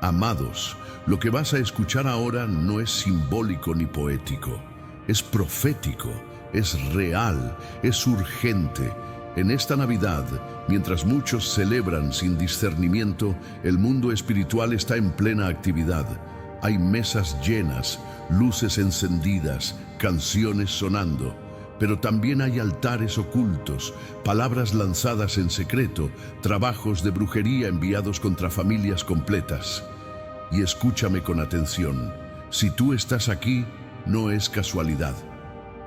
Amados, lo que vas a escuchar ahora no es simbólico ni poético, es profético, es real, es urgente. En esta Navidad, mientras muchos celebran sin discernimiento, el mundo espiritual está en plena actividad. Hay mesas llenas, luces encendidas, canciones sonando, pero también hay altares ocultos, palabras lanzadas en secreto, trabajos de brujería enviados contra familias completas. Y escúchame con atención, si tú estás aquí, no es casualidad.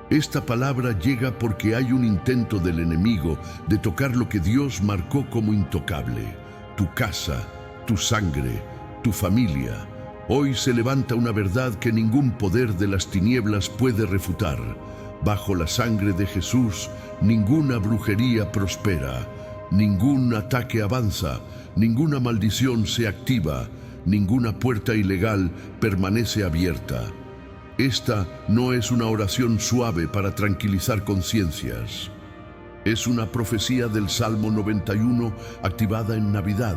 Esta palabra llega porque hay un intento del enemigo de tocar lo que Dios marcó como intocable: tu casa, tu sangre, tu familia. Hoy se levanta una verdad que ningún poder de las tinieblas puede refutar. Bajo la sangre de Jesús, ninguna brujería prospera, ningún ataque avanza, ninguna maldición se activa, ninguna puerta ilegal permanece abierta. Esta no es una oración suave para tranquilizar conciencias. Es una profecía del Salmo 91 activada en Navidad,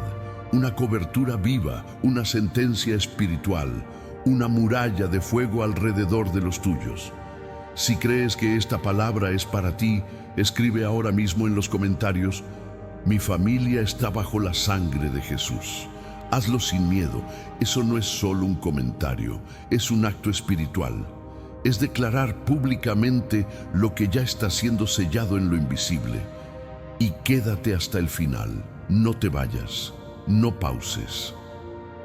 una cobertura viva, una sentencia espiritual, una muralla de fuego alrededor de los tuyos. Si crees que esta palabra es para ti, escribe ahora mismo en los comentarios: mi familia está bajo la sangre de Jesús. Hazlo sin miedo. Eso no es solo un comentario, es un acto espiritual. Es declarar públicamente lo que ya está siendo sellado en lo invisible. Y quédate hasta el final. No te vayas, no pauses.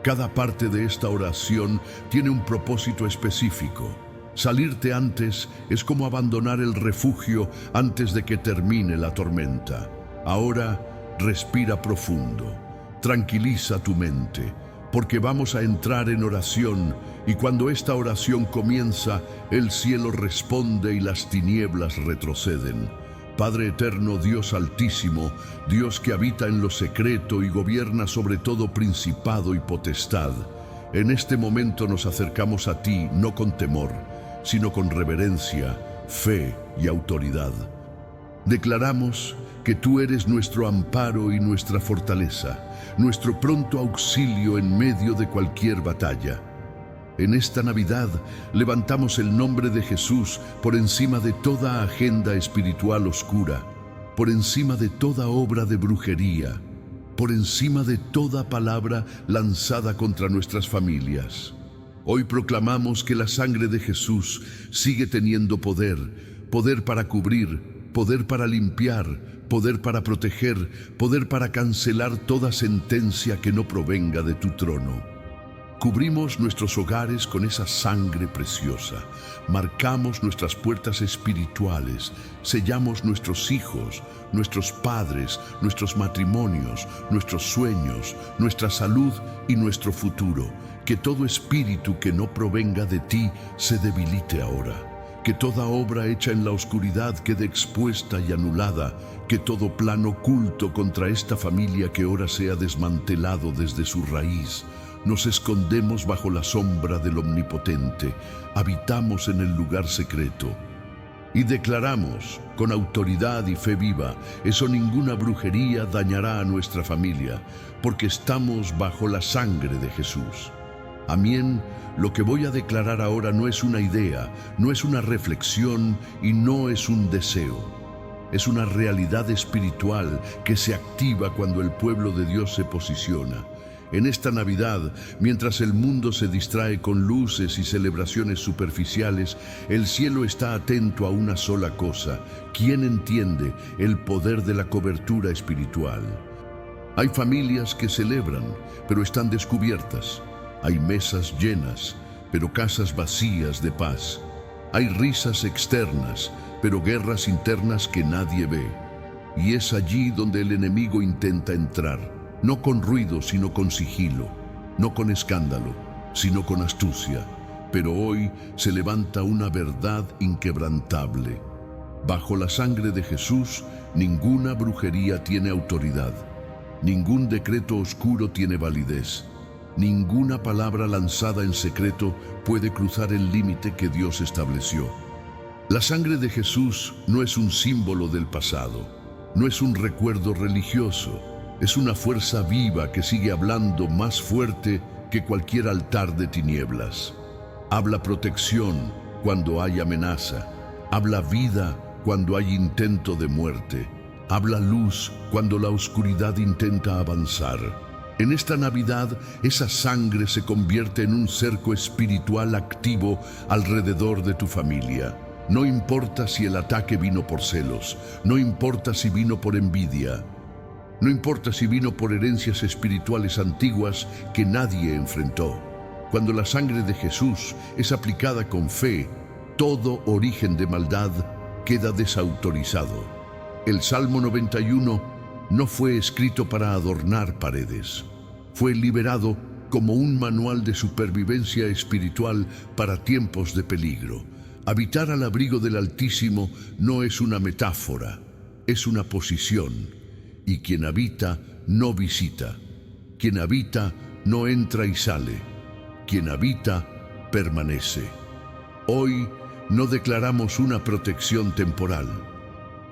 Cada parte de esta oración tiene un propósito específico. Salirte antes es como abandonar el refugio antes de que termine la tormenta. Ahora, respira profundo. Tranquiliza tu mente, porque vamos a entrar en oración, y cuando esta oración comienza, el cielo responde y las tinieblas retroceden. Padre eterno, Dios altísimo, Dios que habita en lo secreto y gobierna sobre todo principado y potestad, en este momento nos acercamos a ti no con temor, sino con reverencia, fe y autoridad. Declaramos que tú eres nuestro amparo y nuestra fortaleza, nuestro pronto auxilio en medio de cualquier batalla. En esta Navidad levantamos el nombre de Jesús por encima de toda agenda espiritual oscura, por encima de toda obra de brujería, por encima de toda palabra lanzada contra nuestras familias. Hoy proclamamos que la sangre de Jesús sigue teniendo poder, poder para cubrir, poder para limpiar, poder para proteger, poder para cancelar toda sentencia que no provenga de tu trono. Cubrimos nuestros hogares con esa sangre preciosa, marcamos nuestras puertas espirituales, sellamos nuestros hijos, nuestros padres, nuestros matrimonios, nuestros sueños, nuestra salud y nuestro futuro. Que todo espíritu que no provenga de ti se debilite ahora. Que toda obra hecha en la oscuridad quede expuesta y anulada, que todo plan oculto contra esta familia que ahora sea desmantelado desde su raíz. Nos escondemos bajo la sombra del Omnipotente, habitamos en el lugar secreto. Y declaramos, con autoridad y fe viva, eso ninguna brujería dañará a nuestra familia, porque estamos bajo la sangre de Jesús. Amén. Lo que voy a declarar ahora no es una idea, no es una reflexión y no es un deseo. Es una realidad espiritual que se activa cuando el pueblo de Dios se posiciona. En esta Navidad, mientras el mundo se distrae con luces y celebraciones superficiales, el cielo está atento a una sola cosa: ¿quién entiende el poder de la cobertura espiritual? Hay familias que celebran, pero están descubiertas. Hay mesas llenas, pero casas vacías de paz. Hay risas externas, pero guerras internas que nadie ve. Y es allí donde el enemigo intenta entrar, no con ruido, sino con sigilo, no con escándalo, sino con astucia. Pero hoy se levanta una verdad inquebrantable. Bajo la sangre de Jesús, ninguna brujería tiene autoridad, ningún decreto oscuro tiene validez. Ninguna palabra lanzada en secreto puede cruzar el límite que Dios estableció. La sangre de Jesús no es un símbolo del pasado, no es un recuerdo religioso, es una fuerza viva que sigue hablando más fuerte que cualquier altar de tinieblas. Habla protección cuando hay amenaza. Habla vida cuando hay intento de muerte. Habla luz cuando la oscuridad intenta avanzar. En esta Navidad, esa sangre se convierte en un cerco espiritual activo alrededor de tu familia. No importa si el ataque vino por celos, no importa si vino por envidia, no importa si vino por herencias espirituales antiguas que nadie enfrentó. Cuando la sangre de Jesús es aplicada con fe, todo origen de maldad queda desautorizado. El Salmo 91 no fue escrito para adornar paredes. Fue liberado como un manual de supervivencia espiritual para tiempos de peligro. Habitar al abrigo del Altísimo no es una metáfora, es una posición. Y quien habita no visita. Quien habita no entra y sale. Quien habita permanece. Hoy no declaramos una protección temporal.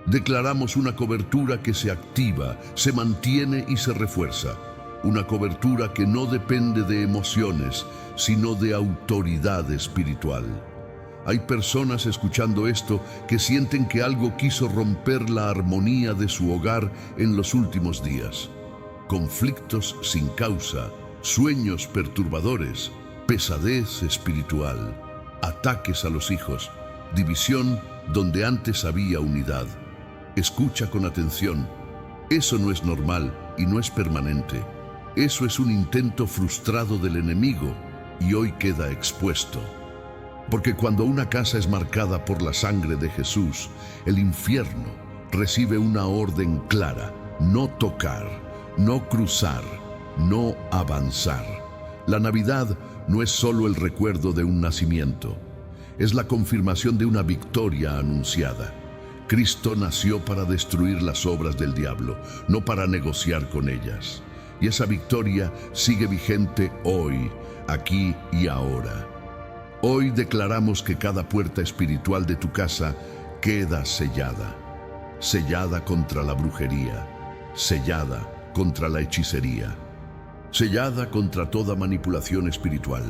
Declaramos una cobertura que se activa, se mantiene y se refuerza. Una cobertura que no depende de emociones, sino de autoridad espiritual. Hay personas escuchando esto que sienten que algo quiso romper la armonía de su hogar en los últimos días. Conflictos sin causa, sueños perturbadores, pesadez espiritual, ataques a los hijos, división donde antes había unidad. Escucha con atención. Eso no es normal y no es permanente. Eso es un intento frustrado del enemigo y hoy queda expuesto. Porque cuando una casa es marcada por la sangre de Jesús, el infierno recibe una orden clara: no tocar, no cruzar, no avanzar. La Navidad no es solo el recuerdo de un nacimiento, es la confirmación de una victoria anunciada. Cristo nació para destruir las obras del diablo, no para negociar con ellas. Y esa victoria sigue vigente hoy, aquí y ahora. Hoy declaramos que cada puerta espiritual de tu casa queda sellada. Sellada contra la brujería, sellada contra la hechicería, sellada contra toda manipulación espiritual,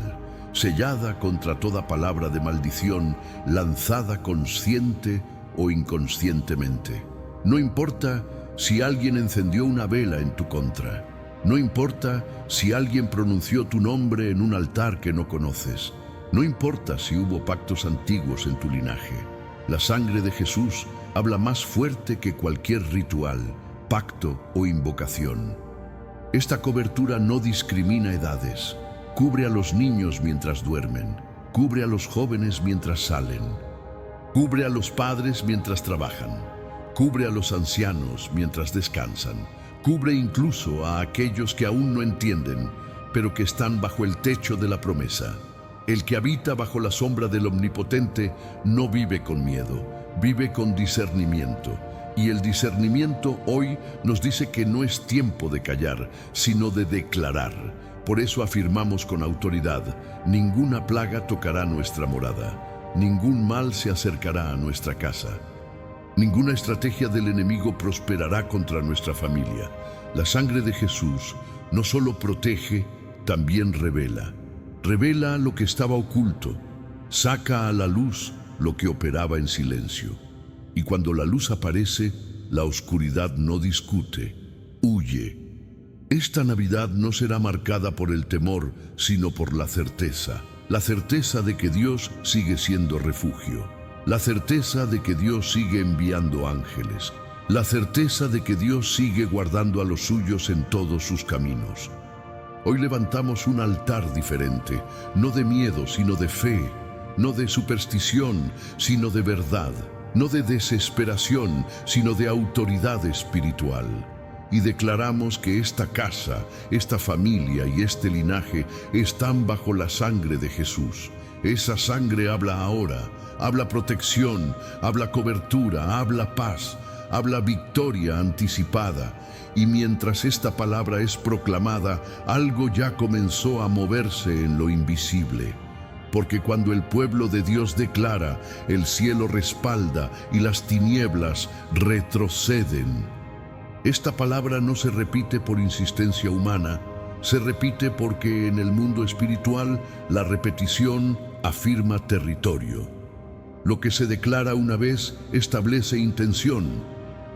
sellada contra toda palabra de maldición lanzada consciente o inconscientemente. No importa si alguien encendió una vela en tu contra. No importa si alguien pronunció tu nombre en un altar que no conoces. No importa si hubo pactos antiguos en tu linaje. La sangre de Jesús habla más fuerte que cualquier ritual, pacto o invocación. Esta cobertura no discrimina edades. Cubre a los niños mientras duermen. Cubre a los jóvenes mientras salen. Cubre a los padres mientras trabajan. Cubre a los ancianos mientras descansan. Cubre incluso a aquellos que aún no entienden, pero que están bajo el techo de la promesa. El que habita bajo la sombra del Omnipotente no vive con miedo, vive con discernimiento. Y el discernimiento hoy nos dice que no es tiempo de callar, sino de declarar. Por eso afirmamos con autoridad: ninguna plaga tocará nuestra morada, ningún mal se acercará a nuestra casa. Ninguna estrategia del enemigo prosperará contra nuestra familia. La sangre de Jesús no solo protege, también revela. Revela lo que estaba oculto, saca a la luz lo que operaba en silencio. Y cuando la luz aparece, la oscuridad no discute, huye. Esta Navidad no será marcada por el temor, sino por la certeza de que Dios sigue siendo refugio. La certeza de que Dios sigue enviando ángeles. La certeza de que Dios sigue guardando a los suyos en todos sus caminos. Hoy levantamos un altar diferente, no de miedo, sino de fe, no de superstición, sino de verdad, no de desesperación, sino de autoridad espiritual. Y declaramos que esta casa, esta familia y este linaje están bajo la sangre de Jesús. Esa sangre habla ahora, habla protección, habla cobertura, habla paz, habla victoria anticipada. Y mientras esta palabra es proclamada, algo ya comenzó a moverse en lo invisible. Porque cuando el pueblo de Dios declara, el cielo respalda y las tinieblas retroceden. Esta palabra no se repite por insistencia humana, Se repite porque en el mundo espiritual la repetición afirma territorio. Lo que se declara una vez establece intención,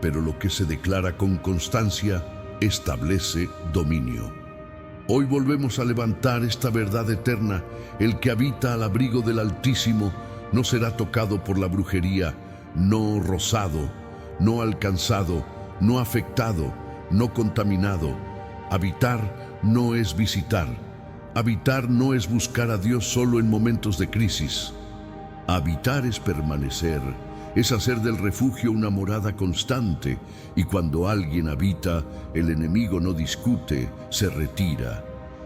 pero lo que se declara con constancia establece dominio. Hoy volvemos a levantar esta verdad eterna: el que habita al abrigo del Altísimo no será tocado por la brujería, no rozado, no alcanzado, no afectado, no contaminado. Habitar no es visitar. Habitar no es buscar a Dios solo en momentos de crisis. Habitar es permanecer, es hacer del refugio una morada constante, y cuando alguien habita, el enemigo no discute, se retira.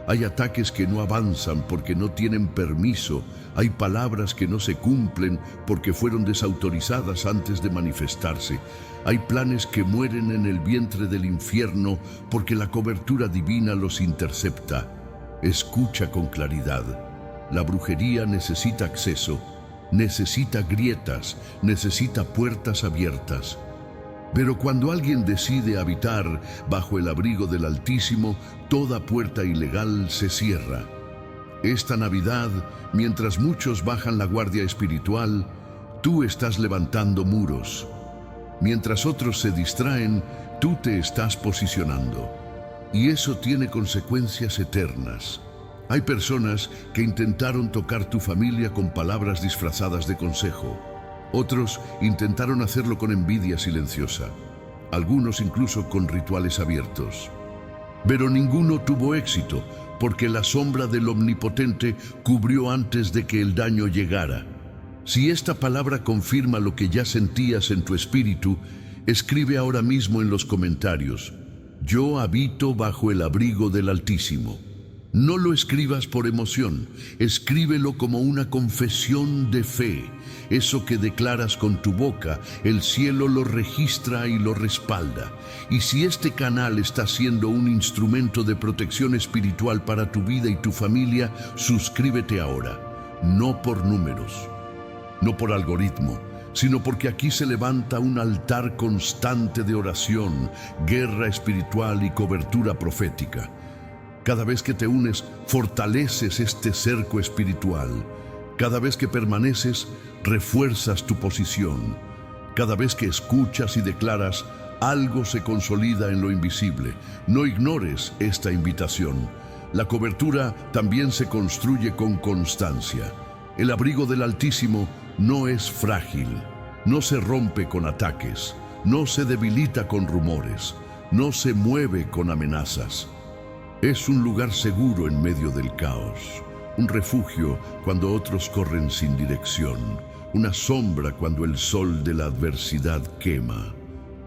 Hay ataques que no avanzan porque no tienen permiso, hay palabras que no se cumplen porque fueron desautorizadas antes de manifestarse, hay planes que mueren en el vientre del infierno porque la cobertura divina los intercepta. Escucha con claridad. La brujería necesita acceso, necesita grietas, necesita puertas abiertas. Pero cuando alguien decide habitar bajo el abrigo del Altísimo, toda puerta ilegal se cierra. Esta Navidad, mientras muchos bajan la guardia espiritual, tú estás levantando muros. Mientras otros se distraen, tú te estás posicionando. Y eso tiene consecuencias eternas. Hay personas que intentaron tocar tu familia con palabras disfrazadas de consejo. Otros intentaron hacerlo con envidia silenciosa. Algunos incluso con rituales abiertos. Pero ninguno tuvo éxito, porque la sombra del Omnipotente cubrió antes de que el daño llegara. Si esta palabra confirma lo que ya sentías en tu espíritu, escribe ahora mismo en los comentarios: yo habito bajo el abrigo del Altísimo. No lo escribas por emoción, escríbelo como una confesión de fe. Eso que declaras con tu boca, el cielo lo registra y lo respalda. Y si este canal está siendo un instrumento de protección espiritual para tu vida y tu familia, suscríbete ahora. No por números, no por algoritmo, sino porque aquí se levanta un altar constante de oración, guerra espiritual y cobertura profética. Cada vez que te unes, fortaleces este cerco espiritual. Cada vez que permaneces, refuerzas tu posición. Cada vez que escuchas y declaras, algo se consolida en lo invisible. No ignores esta invitación. La cobertura también se construye con constancia. El abrigo del Altísimo no es frágil, no se rompe con ataques, no se debilita con rumores, no se mueve con amenazas. Es un lugar seguro en medio del caos, un refugio cuando otros corren sin dirección, una sombra cuando el sol de la adversidad quema.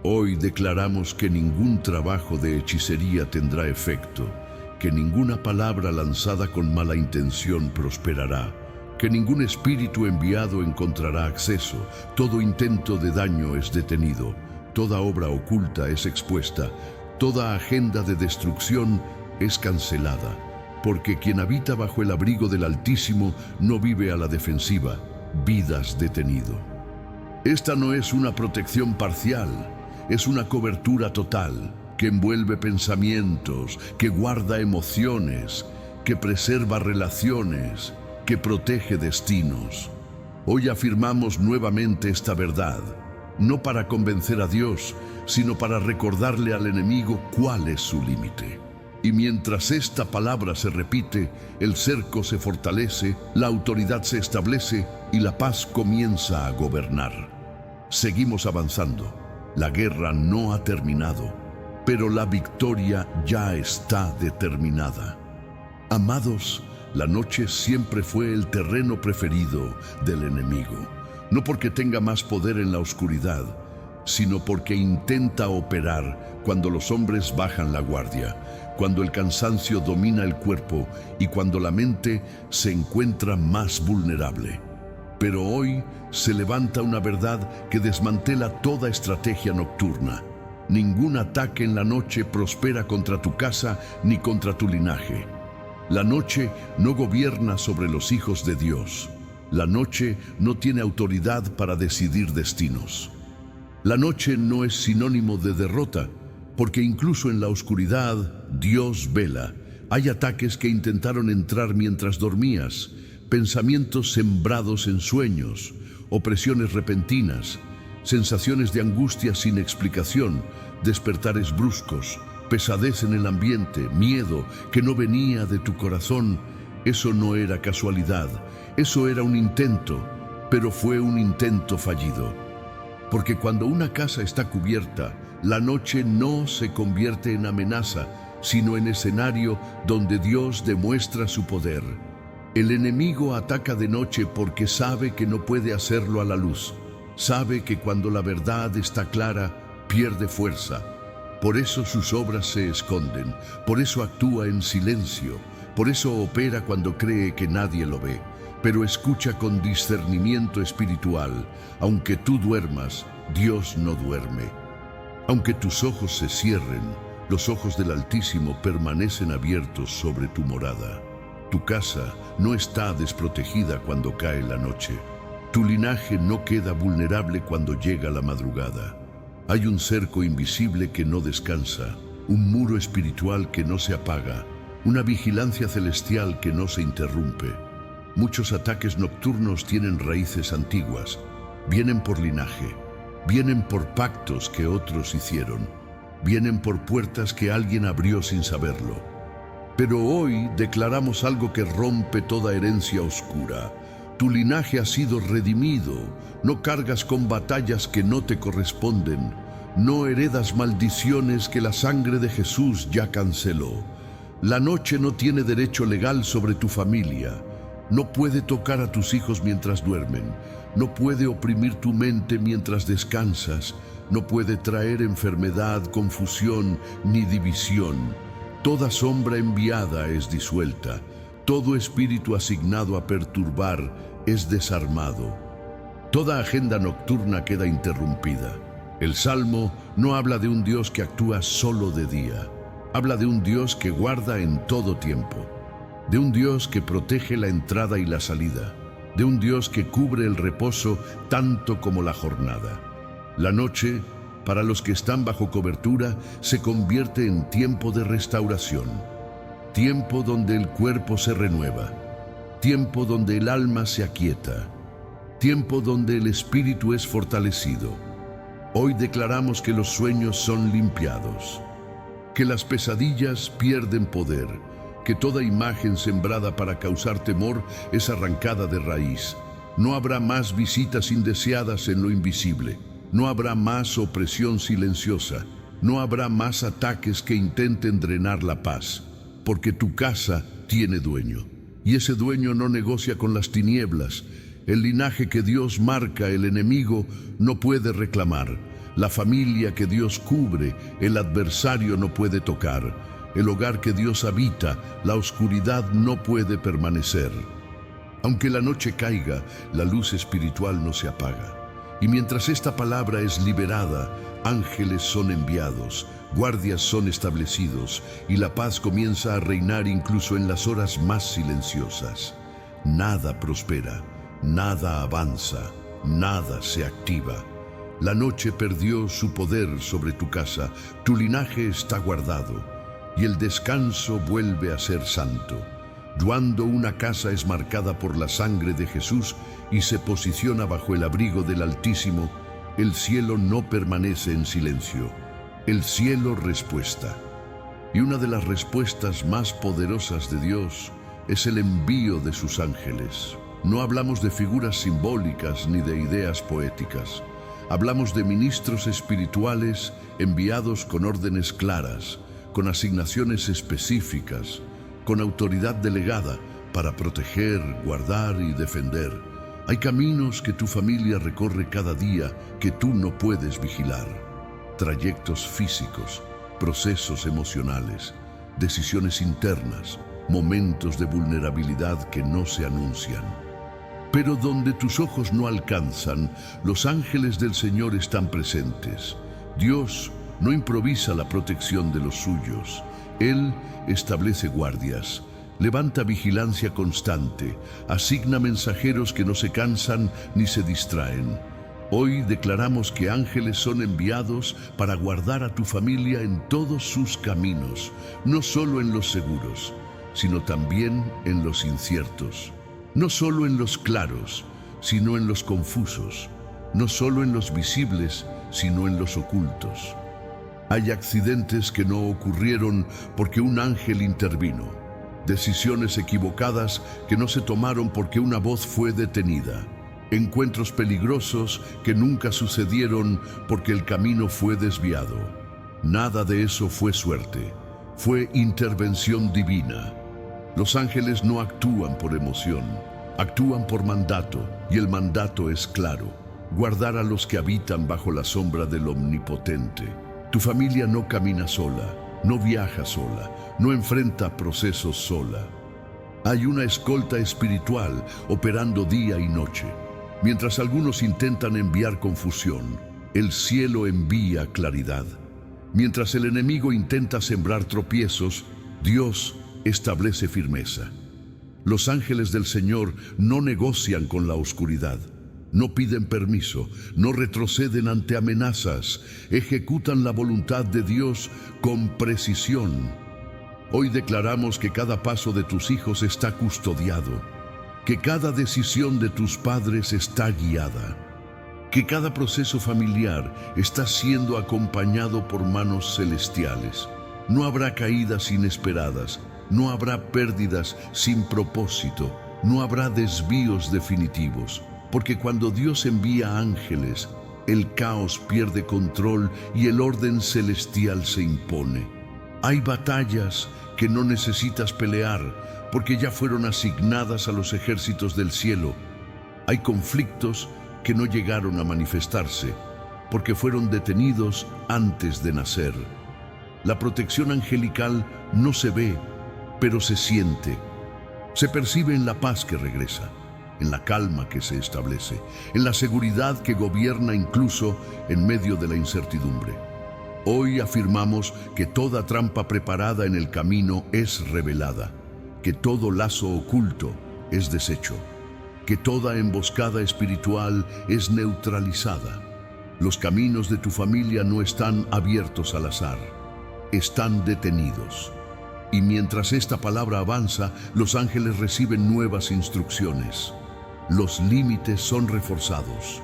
Hoy declaramos que ningún trabajo de hechicería tendrá efecto, que ninguna palabra lanzada con mala intención prosperará, que ningún espíritu enviado encontrará acceso, todo intento de daño es detenido, toda obra oculta es expuesta, toda agenda de destrucción es cancelada, porque quien habita bajo el abrigo del Altísimo no vive a la defensiva, vidas detenido. Esta no es una protección parcial, es una cobertura total, que envuelve pensamientos, que guarda emociones, que preserva relaciones, que protege destinos. Hoy afirmamos nuevamente esta verdad, no para convencer a Dios, sino para recordarle al enemigo cuál es su límite. Y mientras esta palabra se repite, el cerco se fortalece, la autoridad se establece y la paz comienza a gobernar. Seguimos avanzando. La guerra no ha terminado, pero la victoria ya está determinada. Amados, la noche siempre fue el terreno preferido del enemigo, no porque tenga más poder en la oscuridad, sino porque intenta operar cuando los hombres bajan la guardia, cuando el cansancio domina el cuerpo y cuando la mente se encuentra más vulnerable. Pero hoy se levanta una verdad que desmantela toda estrategia nocturna. Ningún ataque en la noche prospera contra tu casa ni contra tu linaje. La noche no gobierna sobre los hijos de Dios. La noche no tiene autoridad para decidir destinos. La noche no es sinónimo de derrota, porque incluso en la oscuridad Dios vela, Hay ataques que intentaron entrar mientras dormías, pensamientos sembrados en sueños, opresiones repentinas, sensaciones de angustia sin explicación, despertares bruscos, pesadez en el ambiente, miedo que no venía de tu corazón. Eso no era casualidad, eso era un intento, pero fue un intento fallido. Porque cuando una casa está cubierta, la noche no se convierte en amenaza, sino en escenario donde Dios demuestra su poder. El enemigo ataca de noche porque sabe que no puede hacerlo a la luz. Sabe que cuando la verdad está clara, pierde fuerza. Por eso sus obras se esconden, por eso actúa en silencio, por eso opera cuando cree que nadie lo ve. Pero escucha con discernimiento espiritual. Aunque tú duermas, Dios no duerme. Aunque tus ojos se cierren, los ojos del Altísimo permanecen abiertos sobre tu morada. Tu casa no está desprotegida cuando cae la noche. Tu linaje no queda vulnerable cuando llega la madrugada. Hay un cerco invisible que no descansa, un muro espiritual que no se apaga, una vigilancia celestial que no se interrumpe. Muchos ataques nocturnos tienen raíces antiguas, vienen por linaje, vienen por pactos que otros hicieron, vienen por puertas que alguien abrió sin saberlo. Pero hoy declaramos algo que rompe toda herencia oscura. Tu linaje ha sido redimido, no cargas con batallas que no te corresponden, no heredas maldiciones que la sangre de Jesús ya canceló. La noche no tiene derecho legal sobre tu familia, no puede tocar a tus hijos mientras duermen, no puede oprimir tu mente mientras descansas, no puede traer enfermedad, confusión ni división. Toda sombra enviada es disuelta, todo espíritu asignado a perturbar es desarmado. Toda agenda nocturna queda interrumpida. El Salmo no habla de un Dios que actúa solo de día, habla de un Dios que guarda en todo tiempo, de un Dios que protege la entrada y la salida, de un Dios que cubre el reposo tanto como la jornada. La noche, para los que están bajo cobertura, se convierte en tiempo de restauración, tiempo donde el cuerpo se renueva, tiempo donde el alma se aquieta, tiempo donde el espíritu es fortalecido. Hoy declaramos que los sueños son limpiados, que las pesadillas pierden poder, que toda imagen sembrada para causar temor es arrancada de raíz. No habrá más visitas indeseadas en lo invisible. No habrá más opresión silenciosa, no habrá más ataques que intenten drenar la paz, porque tu casa tiene dueño, y ese dueño no negocia con las tinieblas. El linaje que Dios marca, el enemigo no puede reclamar. La familia que Dios cubre, el adversario no puede tocar. El hogar que Dios habita, la oscuridad no puede permanecer. Aunque la noche caiga, la luz espiritual no se apaga. Y mientras esta palabra es liberada, ángeles son enviados, guardias son establecidos, y la paz comienza a reinar incluso en las horas más silenciosas. Nada prospera, nada avanza, nada se activa. La noche perdió su poder sobre tu casa, tu linaje está guardado, y el descanso vuelve a ser santo. Cuando una casa es marcada por la sangre de Jesús y se posiciona bajo el abrigo del Altísimo, el cielo no permanece en silencio. El cielo respuesta. Y una de las respuestas más poderosas de Dios es el envío de sus ángeles. No hablamos de figuras simbólicas ni de ideas poéticas. Hablamos de ministros espirituales enviados con órdenes claras, con asignaciones específicas, con autoridad delegada para proteger, guardar y defender. Hay caminos que tu familia recorre cada día que tú no puedes vigilar. Trayectos físicos, procesos emocionales, decisiones internas, momentos de vulnerabilidad que no se anuncian. Pero donde tus ojos no alcanzan, los ángeles del Señor están presentes. Dios no improvisa la protección de los suyos. Él establece guardias, levanta vigilancia constante, asigna mensajeros que no se cansan ni se distraen. Hoy declaramos que ángeles son enviados para guardar a tu familia en todos sus caminos, no solo en los seguros, sino también en los inciertos, no solo en los claros, sino en los confusos, no solo en los visibles, sino en los ocultos. Hay accidentes que no ocurrieron porque un ángel intervino, decisiones equivocadas que no se tomaron porque una voz fue detenida, encuentros peligrosos que nunca sucedieron porque el camino fue desviado. Nada de eso fue suerte, fue intervención divina. Los ángeles no actúan por emoción, actúan por mandato, y el mandato es claro: guardar a los que habitan bajo la sombra del Omnipotente. Tu familia no camina sola, no viaja sola, no enfrenta procesos sola. Hay una escolta espiritual operando día y noche. Mientras algunos intentan enviar confusión, el cielo envía claridad. Mientras el enemigo intenta sembrar tropiezos, Dios establece firmeza. Los ángeles del Señor no negocian con la oscuridad, no piden permiso, no retroceden ante amenazas, ejecutan la voluntad de Dios con precisión. Hoy declaramos que cada paso de tus hijos está custodiado, que cada decisión de tus padres está guiada, que cada proceso familiar está siendo acompañado por manos celestiales. No habrá caídas inesperadas, no habrá pérdidas sin propósito, no habrá desvíos definitivos, porque cuando Dios envía ángeles, el caos pierde control y el orden celestial se impone. Hay batallas que no necesitas pelear, porque ya fueron asignadas a los ejércitos del cielo. Hay conflictos que no llegaron a manifestarse, porque fueron detenidos antes de nacer. La protección angelical no se ve, pero se siente. Se percibe en la paz que regresa, en la calma que se establece, en la seguridad que gobierna incluso en medio de la incertidumbre. Hoy afirmamos que toda trampa preparada en el camino es revelada, que todo lazo oculto es deshecho, que toda emboscada espiritual es neutralizada. Los caminos de tu familia no están abiertos al azar, están detenidos. Y mientras esta palabra avanza, los ángeles reciben nuevas instrucciones. Los límites son reforzados.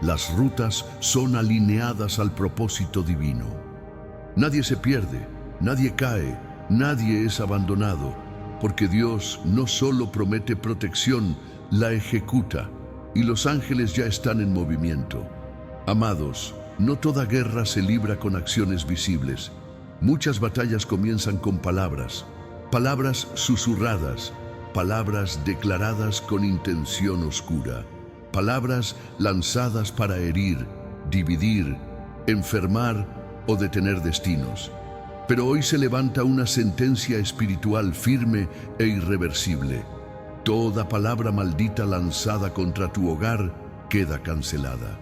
Las rutas son alineadas al propósito divino. Nadie se pierde, nadie cae, nadie es abandonado, porque Dios no solo promete protección, la ejecuta, y los ángeles ya están en movimiento. Amados, no toda guerra se libra con acciones visibles. Muchas batallas comienzan con palabras, palabras susurradas, palabras declaradas con intención oscura, palabras lanzadas para herir, dividir, enfermar o detener destinos. Pero hoy se levanta una sentencia espiritual firme e irreversible. Toda palabra maldita lanzada contra tu hogar queda cancelada.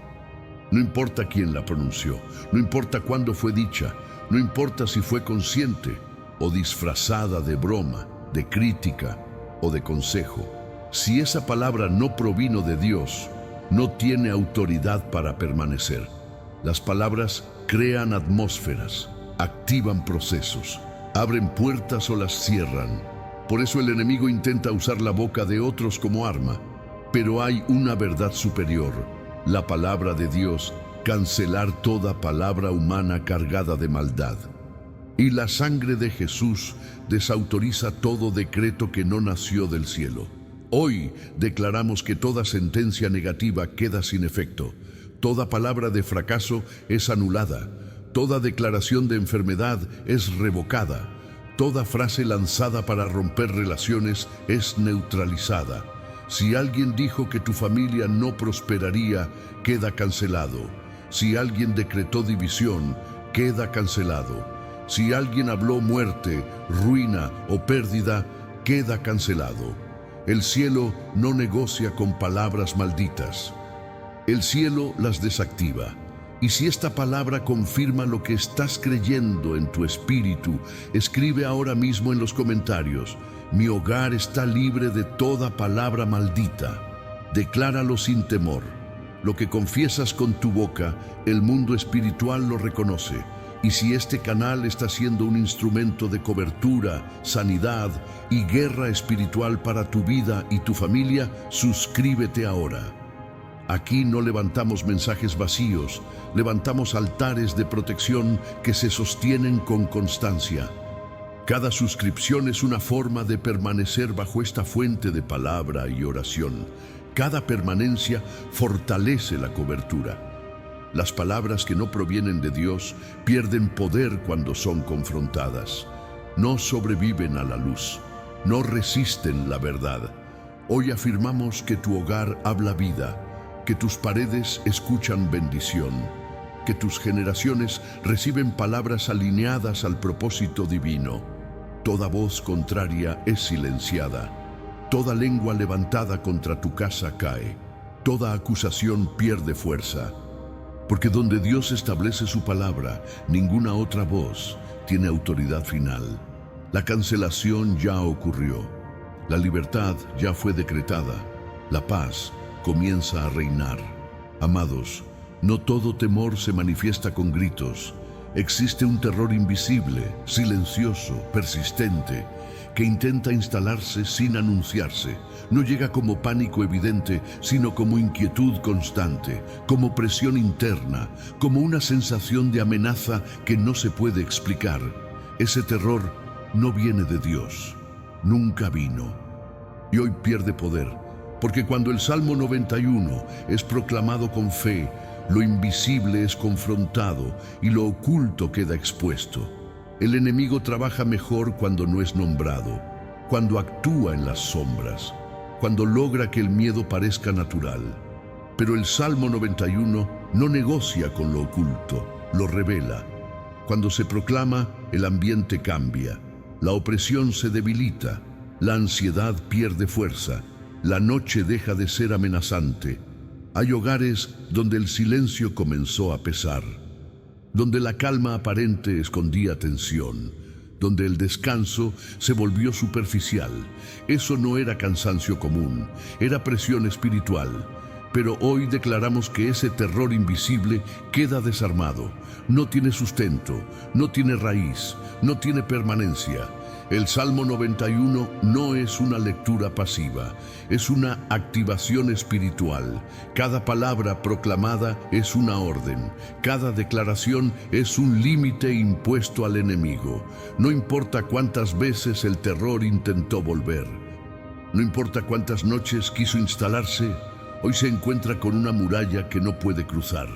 No importa quién la pronunció, no importa cuándo fue dicha, no importa si fue consciente o disfrazada de broma, de crítica o de consejo. Si esa palabra no provino de Dios, no tiene autoridad para permanecer. Las palabras crean atmósferas, activan procesos, abren puertas o las cierran. Por eso el enemigo intenta usar la boca de otros como arma. Pero hay una verdad superior, la palabra de Dios, cancelar toda palabra humana cargada de maldad. Y la sangre de Jesús desautoriza todo decreto que no nació del cielo. Hoy declaramos que toda sentencia negativa queda sin efecto. Toda palabra de fracaso es anulada. Toda declaración de enfermedad es revocada. Toda frase lanzada para romper relaciones es neutralizada. Si alguien dijo que tu familia no prosperaría, queda cancelado. Si alguien decretó división, queda cancelado. Si alguien habló muerte, ruina o pérdida, queda cancelado. El cielo no negocia con palabras malditas. El cielo las desactiva. Y si esta palabra confirma lo que estás creyendo en tu espíritu, escribe ahora mismo en los comentarios: mi hogar está libre de toda palabra maldita. Decláralo sin temor. Lo que confiesas con tu boca, el mundo espiritual lo reconoce. Y si este canal está siendo un instrumento de cobertura, sanidad y guerra espiritual para tu vida y tu familia, suscríbete ahora. Aquí no levantamos mensajes vacíos, levantamos altares de protección que se sostienen con constancia. Cada suscripción es una forma de permanecer bajo esta fuente de palabra y oración. Cada permanencia fortalece la cobertura. Las palabras que no provienen de Dios pierden poder cuando son confrontadas. No sobreviven a la luz, no resisten la verdad. Hoy afirmamos que tu hogar habla vida, que tus paredes escuchan bendición, que tus generaciones reciben palabras alineadas al propósito divino. Toda voz contraria es silenciada, toda lengua levantada contra tu casa cae, toda acusación pierde fuerza. Porque donde Dios establece su palabra, ninguna otra voz tiene autoridad final. La cancelación ya ocurrió, la libertad ya fue decretada, la paz comienza a reinar. Amados, no todo temor se manifiesta con gritos. Existe un terror invisible, silencioso, persistente, que intenta instalarse sin anunciarse. No llega como pánico evidente, sino como inquietud constante, como presión interna, como una sensación de amenaza que no se puede explicar. Ese terror no viene de Dios, nunca vino. Y hoy pierde poder, porque cuando el Salmo 91 es proclamado con fe, lo invisible es confrontado y lo oculto queda expuesto. El enemigo trabaja mejor cuando no es nombrado, cuando actúa en las sombras, cuando logra que el miedo parezca natural. Pero el Salmo 91 no negocia con lo oculto, lo revela. Cuando se proclama, el ambiente cambia, la opresión se debilita, la ansiedad pierde fuerza, la noche deja de ser amenazante. Hay hogares donde el silencio comenzó a pesar, donde la calma aparente escondía tensión, donde el descanso se volvió superficial. Eso no era cansancio común, era presión espiritual. Pero hoy declaramos que ese terror invisible queda desarmado. No tiene sustento, no tiene raíz, no tiene permanencia. El Salmo 91 no es una lectura pasiva, es una activación espiritual. Cada palabra proclamada es una orden, cada declaración es un límite impuesto al enemigo. No importa cuántas veces el terror intentó volver, no importa cuántas noches quiso instalarse, hoy se encuentra con una muralla que no puede cruzar.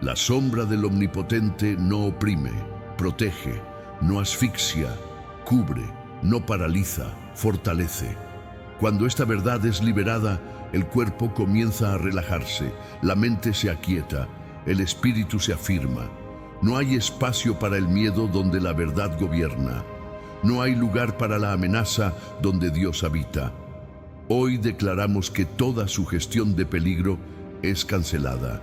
La sombra del Omnipotente no oprime, protege, no asfixia, cubre, no paraliza, fortalece. Cuando esta verdad es liberada, el cuerpo comienza a relajarse, la mente se aquieta, el espíritu se afirma. No hay espacio para el miedo donde la verdad gobierna. No hay lugar para la amenaza donde Dios habita. Hoy declaramos que toda sugestión de peligro es cancelada,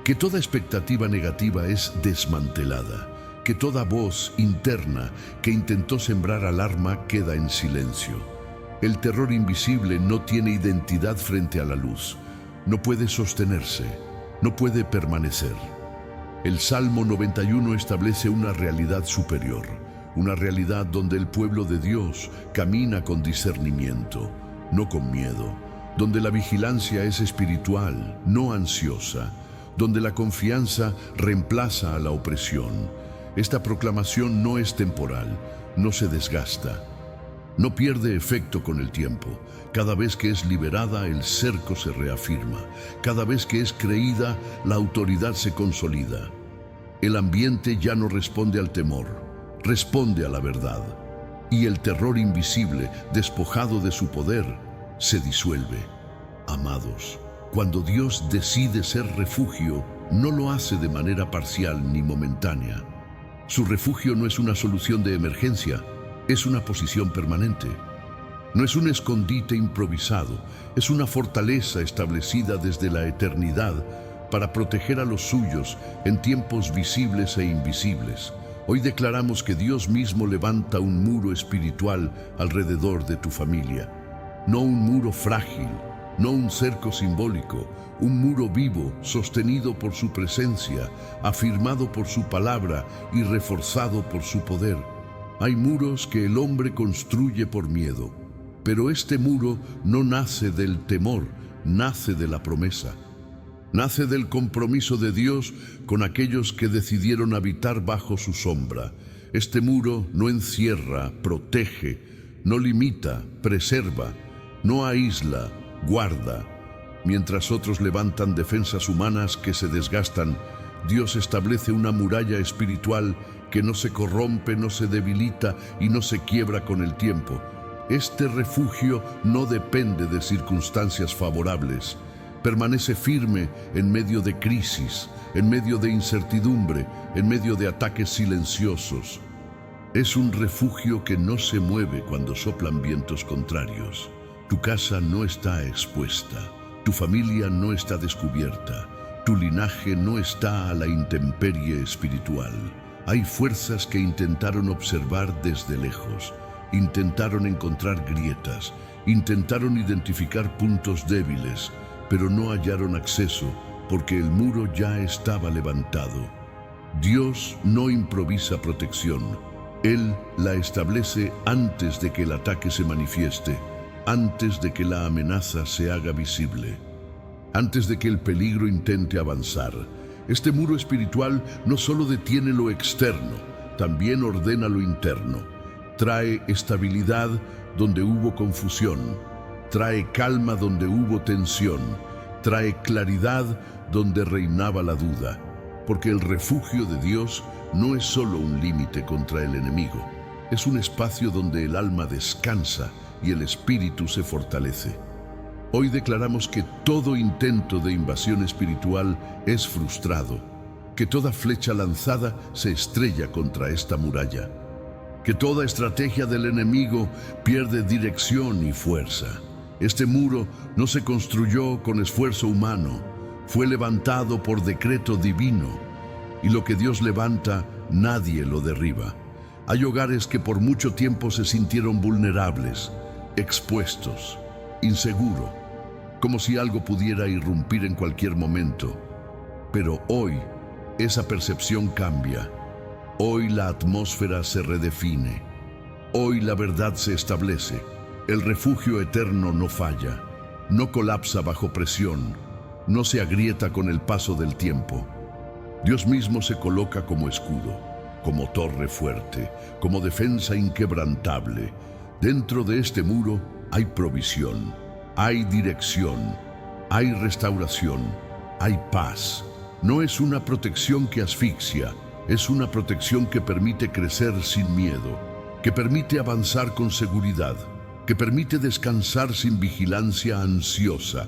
que toda expectativa negativa es desmantelada, que toda voz interna que intentó sembrar alarma queda en silencio. El terror invisible no tiene identidad frente a la luz, no puede sostenerse, no puede permanecer. El Salmo 91 establece una realidad superior, una realidad donde el pueblo de Dios camina con discernimiento, no con miedo, donde la vigilancia es espiritual, no ansiosa, donde la confianza reemplaza a la opresión. Esta proclamación no es temporal, no se desgasta, no pierde efecto con el tiempo. Cada vez que es liberada, el cerco se reafirma. Cada vez que es creída, la autoridad se consolida. El ambiente ya no responde al temor, responde a la verdad. Y el terror invisible, despojado de su poder, se disuelve. Amados, cuando Dios decide ser refugio, no lo hace de manera parcial ni momentánea. Su refugio no es una solución de emergencia, es una posición permanente. No es un escondite improvisado, es una fortaleza establecida desde la eternidad para proteger a los suyos en tiempos visibles e invisibles. Hoy declaramos que Dios mismo levanta un muro espiritual alrededor de tu familia. No un muro frágil, no un cerco simbólico, un muro vivo sostenido por su presencia, afirmado por su palabra y reforzado por su poder. Hay muros que el hombre construye por miedo, pero este muro no nace del temor, nace de la promesa. Nace del compromiso de Dios con aquellos que decidieron habitar bajo su sombra. Este muro no encierra, protege, no limita, preserva, no aísla, guarda. Mientras otros levantan defensas humanas que se desgastan, Dios establece una muralla espiritual que no se corrompe, no se debilita y no se quiebra con el tiempo. Este refugio no depende de circunstancias favorables. Permanece firme en medio de crisis, en medio de incertidumbre, en medio de ataques silenciosos. Es un refugio que no se mueve cuando soplan vientos contrarios. Tu casa no está expuesta, tu familia no está descubierta, tu linaje no está a la intemperie espiritual. Hay fuerzas que intentaron observar desde lejos, intentaron encontrar grietas, intentaron identificar puntos débiles, pero no hallaron acceso porque el muro ya estaba levantado. Dios no improvisa protección. Él la establece antes de que el ataque se manifieste, antes de que la amenaza se haga visible, antes de que el peligro intente avanzar. Este muro espiritual no solo detiene lo externo, también ordena lo interno. Trae estabilidad donde hubo confusión, trae calma donde hubo tensión, trae claridad donde reinaba la duda, porque el refugio de Dios no es solo un límite contra el enemigo, es un espacio donde el alma descansa y el espíritu se fortalece. Hoy declaramos que todo intento de invasión espiritual es frustrado, que toda flecha lanzada se estrella contra esta muralla, que toda estrategia del enemigo pierde dirección y fuerza. Este muro no se construyó con esfuerzo humano, fue levantado por decreto divino, y lo que Dios levanta, nadie lo derriba. Hay hogares que por mucho tiempo se sintieron vulnerables, expuestos, inseguros, como si algo pudiera irrumpir en cualquier momento. Pero hoy, esa percepción cambia. Hoy la atmósfera se redefine. Hoy la verdad se establece. El refugio eterno no falla, no colapsa bajo presión, no se agrieta con el paso del tiempo. Dios mismo se coloca como escudo, como torre fuerte, como defensa inquebrantable. Dentro de este muro hay provisión, hay dirección, hay restauración, hay paz. No es una protección que asfixia, es una protección que permite crecer sin miedo, que permite avanzar con seguridad, que permite descansar sin vigilancia ansiosa.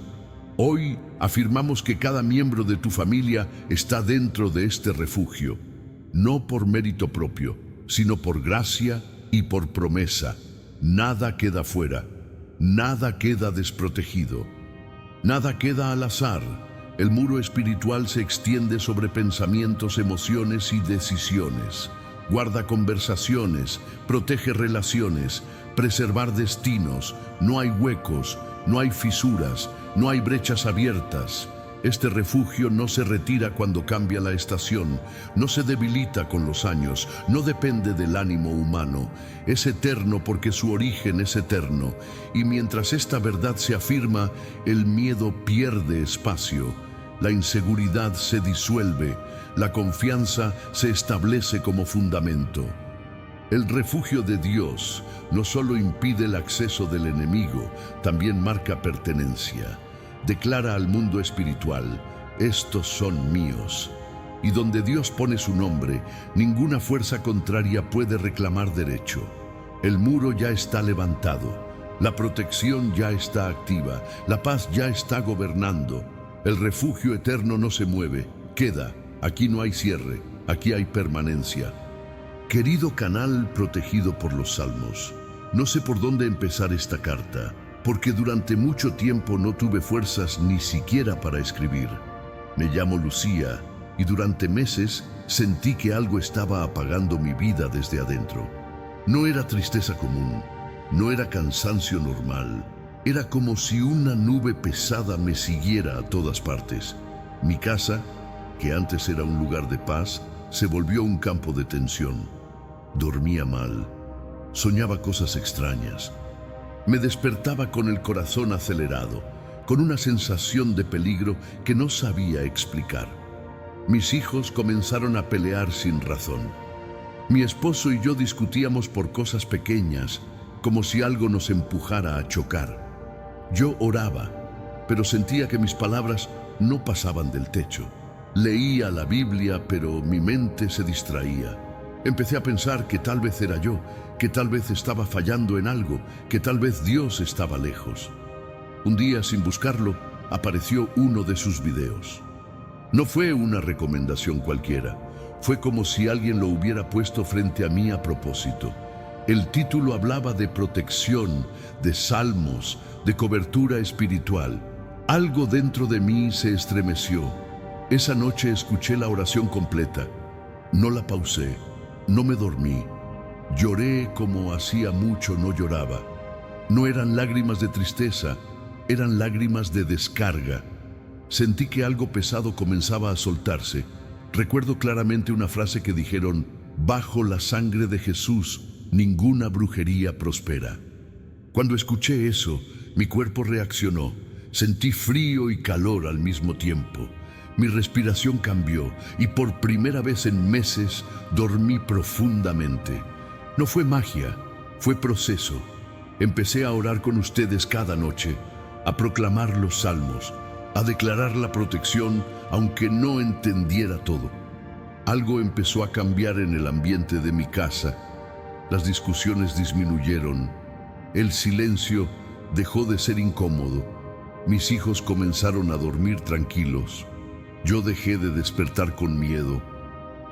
Hoy afirmamos que cada miembro de tu familia está dentro de este refugio, no por mérito propio, sino por gracia y por promesa. Nada queda fuera, nada queda desprotegido, nada queda al azar. El muro espiritual se extiende sobre pensamientos, emociones y decisiones. Guarda conversaciones, protege relaciones, preservar destinos. No hay huecos, no hay fisuras, no hay brechas abiertas. Este refugio no se retira cuando cambia la estación, no se debilita con los años, no depende del ánimo humano. Es eterno porque su origen es eterno. Y mientras esta verdad se afirma, el miedo pierde espacio, la inseguridad se disuelve, la confianza se establece como fundamento. El refugio de Dios no solo impide el acceso del enemigo, también marca pertenencia. Declara al mundo espiritual: estos son míos. Y donde Dios pone su nombre, ninguna fuerza contraria puede reclamar derecho. El muro ya está levantado, la protección ya está activa, la paz ya está gobernando. El refugio eterno no se mueve, queda. Aquí no hay cierre, aquí hay permanencia. Querido canal protegido por los salmos, no sé por dónde empezar esta carta, porque durante mucho tiempo no tuve fuerzas ni siquiera para escribir. Me llamo Lucía y durante meses sentí que algo estaba apagando mi vida desde adentro. No era tristeza común, no era cansancio normal, Era como si una nube pesada me siguiera a todas partes. Mi casa, que antes era un lugar de paz, se volvió un campo de tensión. Dormía mal, soñaba cosas extrañas. Me despertaba con el corazón acelerado, con una sensación de peligro que no sabía explicar. Mis hijos comenzaron a pelear sin razón. Mi esposo y yo discutíamos por cosas pequeñas, como si algo nos empujara a chocar. Yo oraba, pero sentía que mis palabras no pasaban del techo. Leía la Biblia, pero mi mente se distraía. Empecé a pensar que tal vez era yo, que tal vez estaba fallando en algo, que tal vez Dios estaba lejos. Un día, sin buscarlo, apareció uno de sus videos. No fue una recomendación cualquiera, fue como si alguien lo hubiera puesto frente a mí a propósito. El título hablaba de protección, de salmos, de cobertura espiritual. Algo dentro de mí se estremeció. Esa noche escuché la oración completa. No la pausé, no me dormí. Lloré como hacía mucho no lloraba. No eran lágrimas de tristeza, eran lágrimas de descarga. Sentí que algo pesado comenzaba a soltarse. Recuerdo claramente una frase que dijeron: bajo la sangre de Jesús, ninguna brujería prospera. Cuando escuché eso, mi cuerpo reaccionó. Sentí frío y calor al mismo tiempo. Mi respiración cambió y por primera vez en meses dormí profundamente. No fue magia, fue proceso. Empecé a orar con ustedes cada noche, a proclamar los salmos, a declarar la protección aunque no entendiera todo. Algo empezó a cambiar en el ambiente de mi casa. Las discusiones disminuyeron. El silencio dejó de ser incómodo. Mis hijos comenzaron a dormir tranquilos. Yo dejé de despertar con miedo.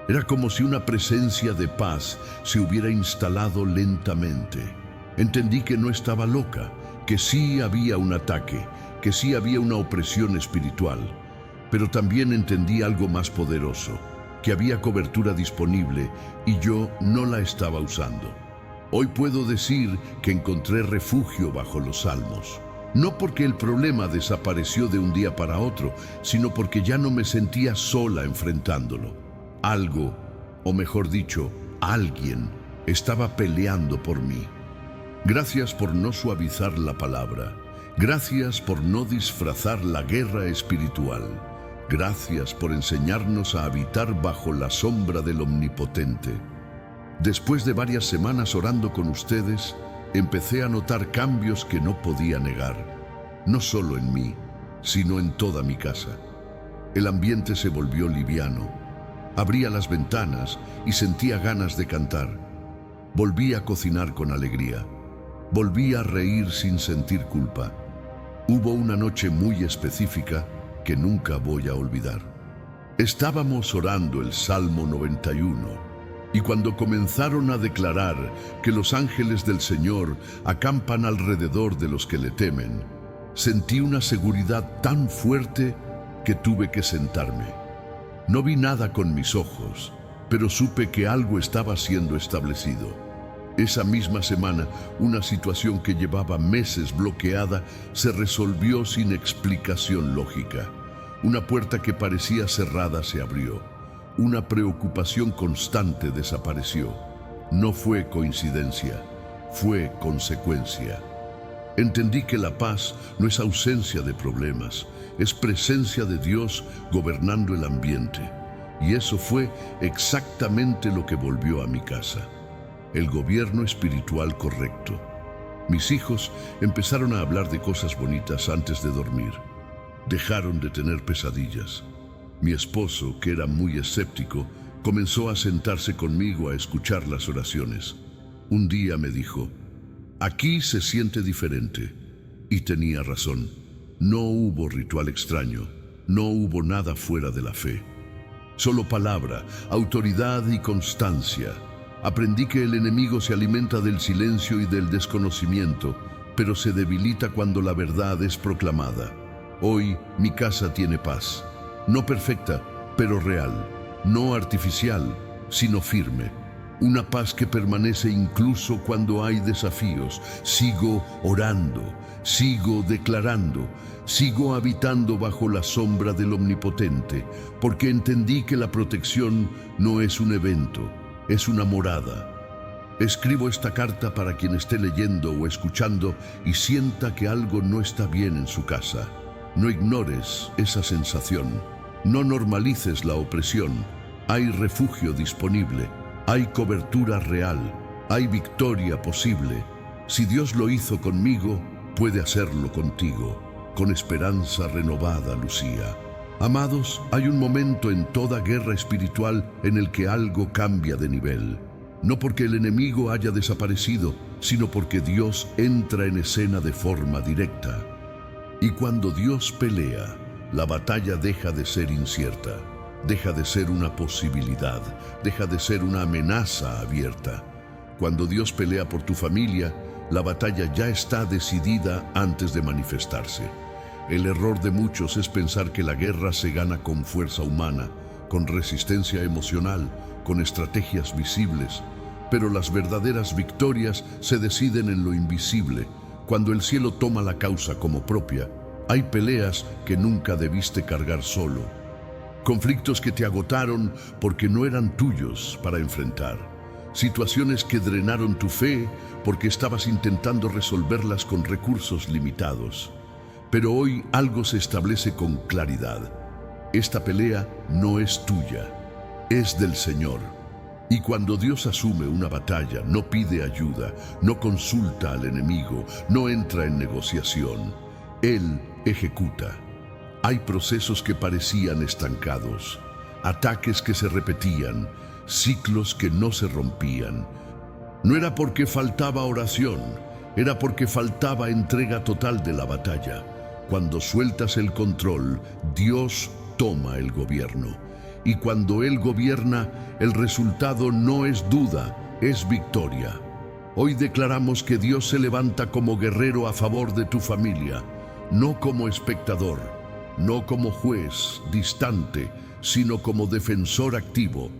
Era como si una presencia de paz se hubiera instalado lentamente. Entendí que no estaba loca, que sí había un ataque, que sí había una opresión espiritual. Pero también entendí algo más poderoso, que había cobertura disponible y yo no la estaba usando. Hoy puedo decir que encontré refugio bajo los salmos. No porque el problema desapareció de un día para otro, sino porque ya no me sentía sola enfrentándolo. Algo, o mejor dicho, alguien, estaba peleando por mí. Gracias por no suavizar la palabra. Gracias por no disfrazar la guerra espiritual. Gracias por enseñarnos a habitar bajo la sombra del Omnipotente. Después de varias semanas orando con ustedes, empecé a notar cambios que no podía negar. No solo en mí, sino en toda mi casa. El ambiente se volvió liviano. Abría las ventanas y sentía ganas de cantar. Volví a cocinar con alegría. Volví a reír sin sentir culpa. Hubo una noche muy específica que nunca voy a olvidar. Estábamos orando el Salmo 91 y cuando comenzaron a declarar que los ángeles del Señor acampan alrededor de los que le temen, sentí una seguridad tan fuerte que tuve que sentarme. No vi nada con mis ojos, pero supe que algo estaba siendo establecido. Esa misma semana, una situación que llevaba meses bloqueada se resolvió sin explicación lógica. Una puerta que parecía cerrada se abrió. Una preocupación constante desapareció. No fue coincidencia, fue consecuencia. Entendí que la paz no es ausencia de problemas, es presencia de Dios gobernando el ambiente. Y eso fue exactamente lo que volvió a mi casa. El gobierno espiritual correcto. Mis hijos empezaron a hablar de cosas bonitas antes de dormir. Dejaron de tener pesadillas. Mi esposo, que era muy escéptico, comenzó a sentarse conmigo a escuchar las oraciones. Un día me dijo: aquí se siente diferente. Y tenía razón. No hubo ritual extraño, no hubo nada fuera de la fe. Solo palabra, autoridad y constancia. Aprendí que el enemigo se alimenta del silencio y del desconocimiento, pero se debilita cuando la verdad es proclamada. Hoy mi casa tiene paz. No perfecta, pero real. No artificial, sino firme. una paz que permanece incluso cuando hay desafíos. Sigo orando, sigo declarando, sigo habitando bajo la sombra del Omnipotente, porque entendí que la protección no es un evento, es una morada. Escribo esta carta para quien esté leyendo o escuchando y sienta que algo no está bien en su casa. No ignores esa sensación, no normalices la opresión. Hay refugio disponible, hay cobertura real, hay victoria posible. Si Dios lo hizo conmigo, puede hacerlo contigo. Con esperanza renovada, Lucía. Amados, hay un momento en toda guerra espiritual en el que algo cambia de nivel. No porque el enemigo haya desaparecido, sino porque Dios entra en escena de forma directa. Y cuando Dios pelea, la batalla deja de ser incierta, deja de ser una posibilidad, deja de ser una amenaza abierta. Cuando Dios pelea por tu familia, la batalla ya está decidida antes de manifestarse. El error de muchos es pensar que la guerra se gana con fuerza humana, con resistencia emocional, con estrategias visibles. Pero las verdaderas victorias se deciden en lo invisible, cuando el cielo toma la causa como propia. Hay peleas que nunca debiste cargar solo. Conflictos que te agotaron porque no eran tuyos para enfrentar. Situaciones que drenaron tu fe porque estabas intentando resolverlas con recursos limitados. Pero hoy algo se establece con claridad. Esta pelea no es tuya, es del Señor. Y cuando Dios asume una batalla, no pide ayuda, no consulta al enemigo, no entra en negociación. Él ejecuta. Hay procesos que parecían estancados, ataques que se repetían, ciclos que no se rompían. No era porque faltaba oración, era porque faltaba entrega total de la batalla. Cuando sueltas el control, Dios toma el gobierno. Y cuando Él gobierna, el resultado no es duda, es victoria. Hoy declaramos que Dios se levanta como guerrero a favor de tu familia, no como espectador, no como juez distante, sino como defensor activo.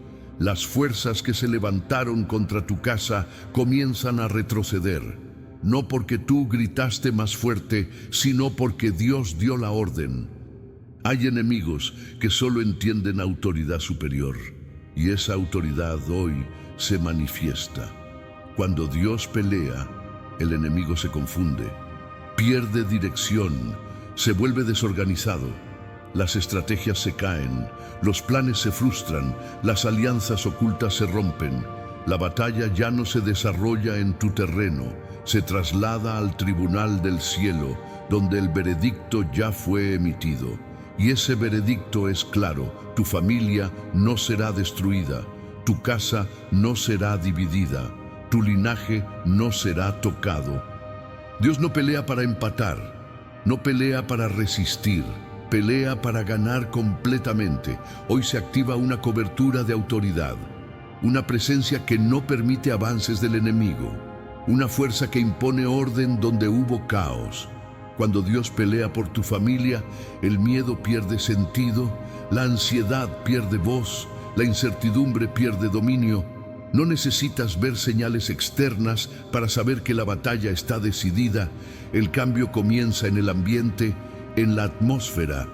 Las fuerzas que se levantaron contra tu casa comienzan a retroceder, no porque tú gritaste más fuerte, sino porque Dios dio la orden. Hay enemigos que solo entienden autoridad superior, y esa autoridad hoy se manifiesta. Cuando Dios pelea, el enemigo se confunde, pierde dirección, se vuelve desorganizado. Las estrategias se caen, los planes se frustran, las alianzas ocultas se rompen. La batalla ya no se desarrolla en tu terreno, se traslada al tribunal del cielo, donde el veredicto ya fue emitido. Y ese veredicto es claro: tu familia no será destruida, tu casa no será dividida, tu linaje no será tocado. Dios no pelea para empatar, no pelea para resistir, pelea para ganar completamente. Hoy se activa una cobertura de autoridad, una presencia que no permite avances del enemigo, una fuerza que impone orden donde hubo caos. Cuando Dios pelea por tu familia, el miedo pierde sentido, la ansiedad pierde voz, la incertidumbre pierde dominio. No necesitas ver señales externas para saber que la batalla está decidida. El cambio comienza en el ambiente, en la atmósfera,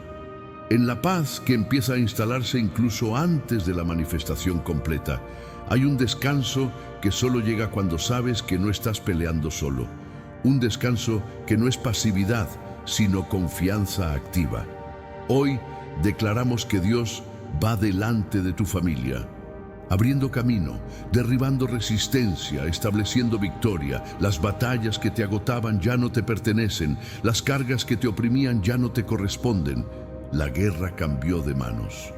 en la paz que empieza a instalarse incluso antes de la manifestación completa. Hay un descanso que solo llega cuando sabes que no estás peleando solo. Un descanso que no es pasividad, sino confianza activa. Hoy declaramos que Dios va delante de tu familia, abriendo camino, derribando resistencia, estableciendo victoria. Las batallas que te agotaban ya no te pertenecen, las cargas que te oprimían ya no te corresponden. La guerra cambió de manos.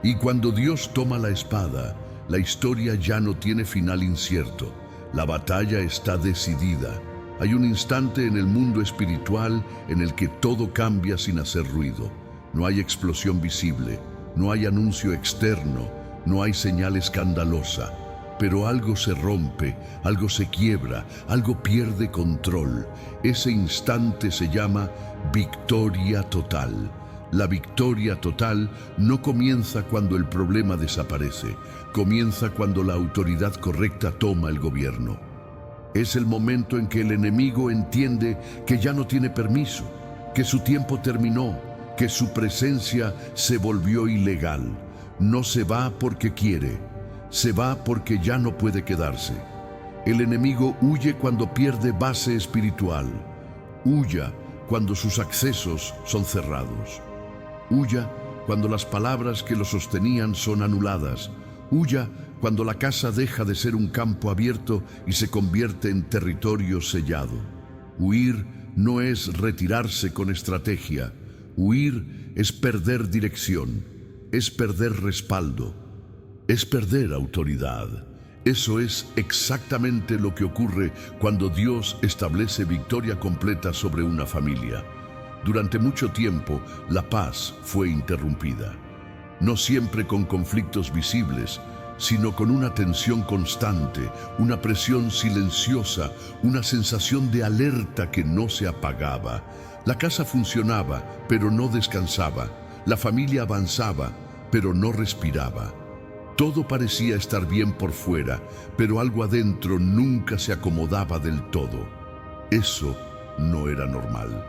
Y cuando Dios toma la espada, la historia ya no tiene final incierto. La batalla está decidida. Hay un instante en el mundo espiritual en el que todo cambia sin hacer ruido. No hay explosión visible, no hay anuncio externo, no hay señal escandalosa, pero algo se rompe, algo se quiebra, algo pierde control. Ese instante se llama victoria total. La victoria total no comienza cuando el problema desaparece, comienza cuando la autoridad correcta toma el gobierno. Es el momento en que el enemigo entiende que ya no tiene permiso, que su tiempo terminó, que su presencia se volvió ilegal. No se va porque quiere, se va porque ya no puede quedarse. El enemigo huye cuando pierde base espiritual. Huya cuando sus accesos son cerrados. Huya cuando las palabras que lo sostenían son anuladas. Huya cuando la casa deja de ser un campo abierto y se convierte en territorio sellado. Huir no es retirarse con estrategia. Huir es perder dirección, es perder respaldo, es perder autoridad. Eso es exactamente lo que ocurre cuando Dios establece victoria completa sobre una familia. Durante mucho tiempo, la paz fue interrumpida. No siempre con conflictos visibles, sino con una tensión constante, una presión silenciosa, una sensación de alerta que no se apagaba. La casa funcionaba, pero no descansaba. La familia avanzaba, pero no respiraba. Todo parecía estar bien por fuera, pero algo adentro nunca se acomodaba del todo. Eso no era normal.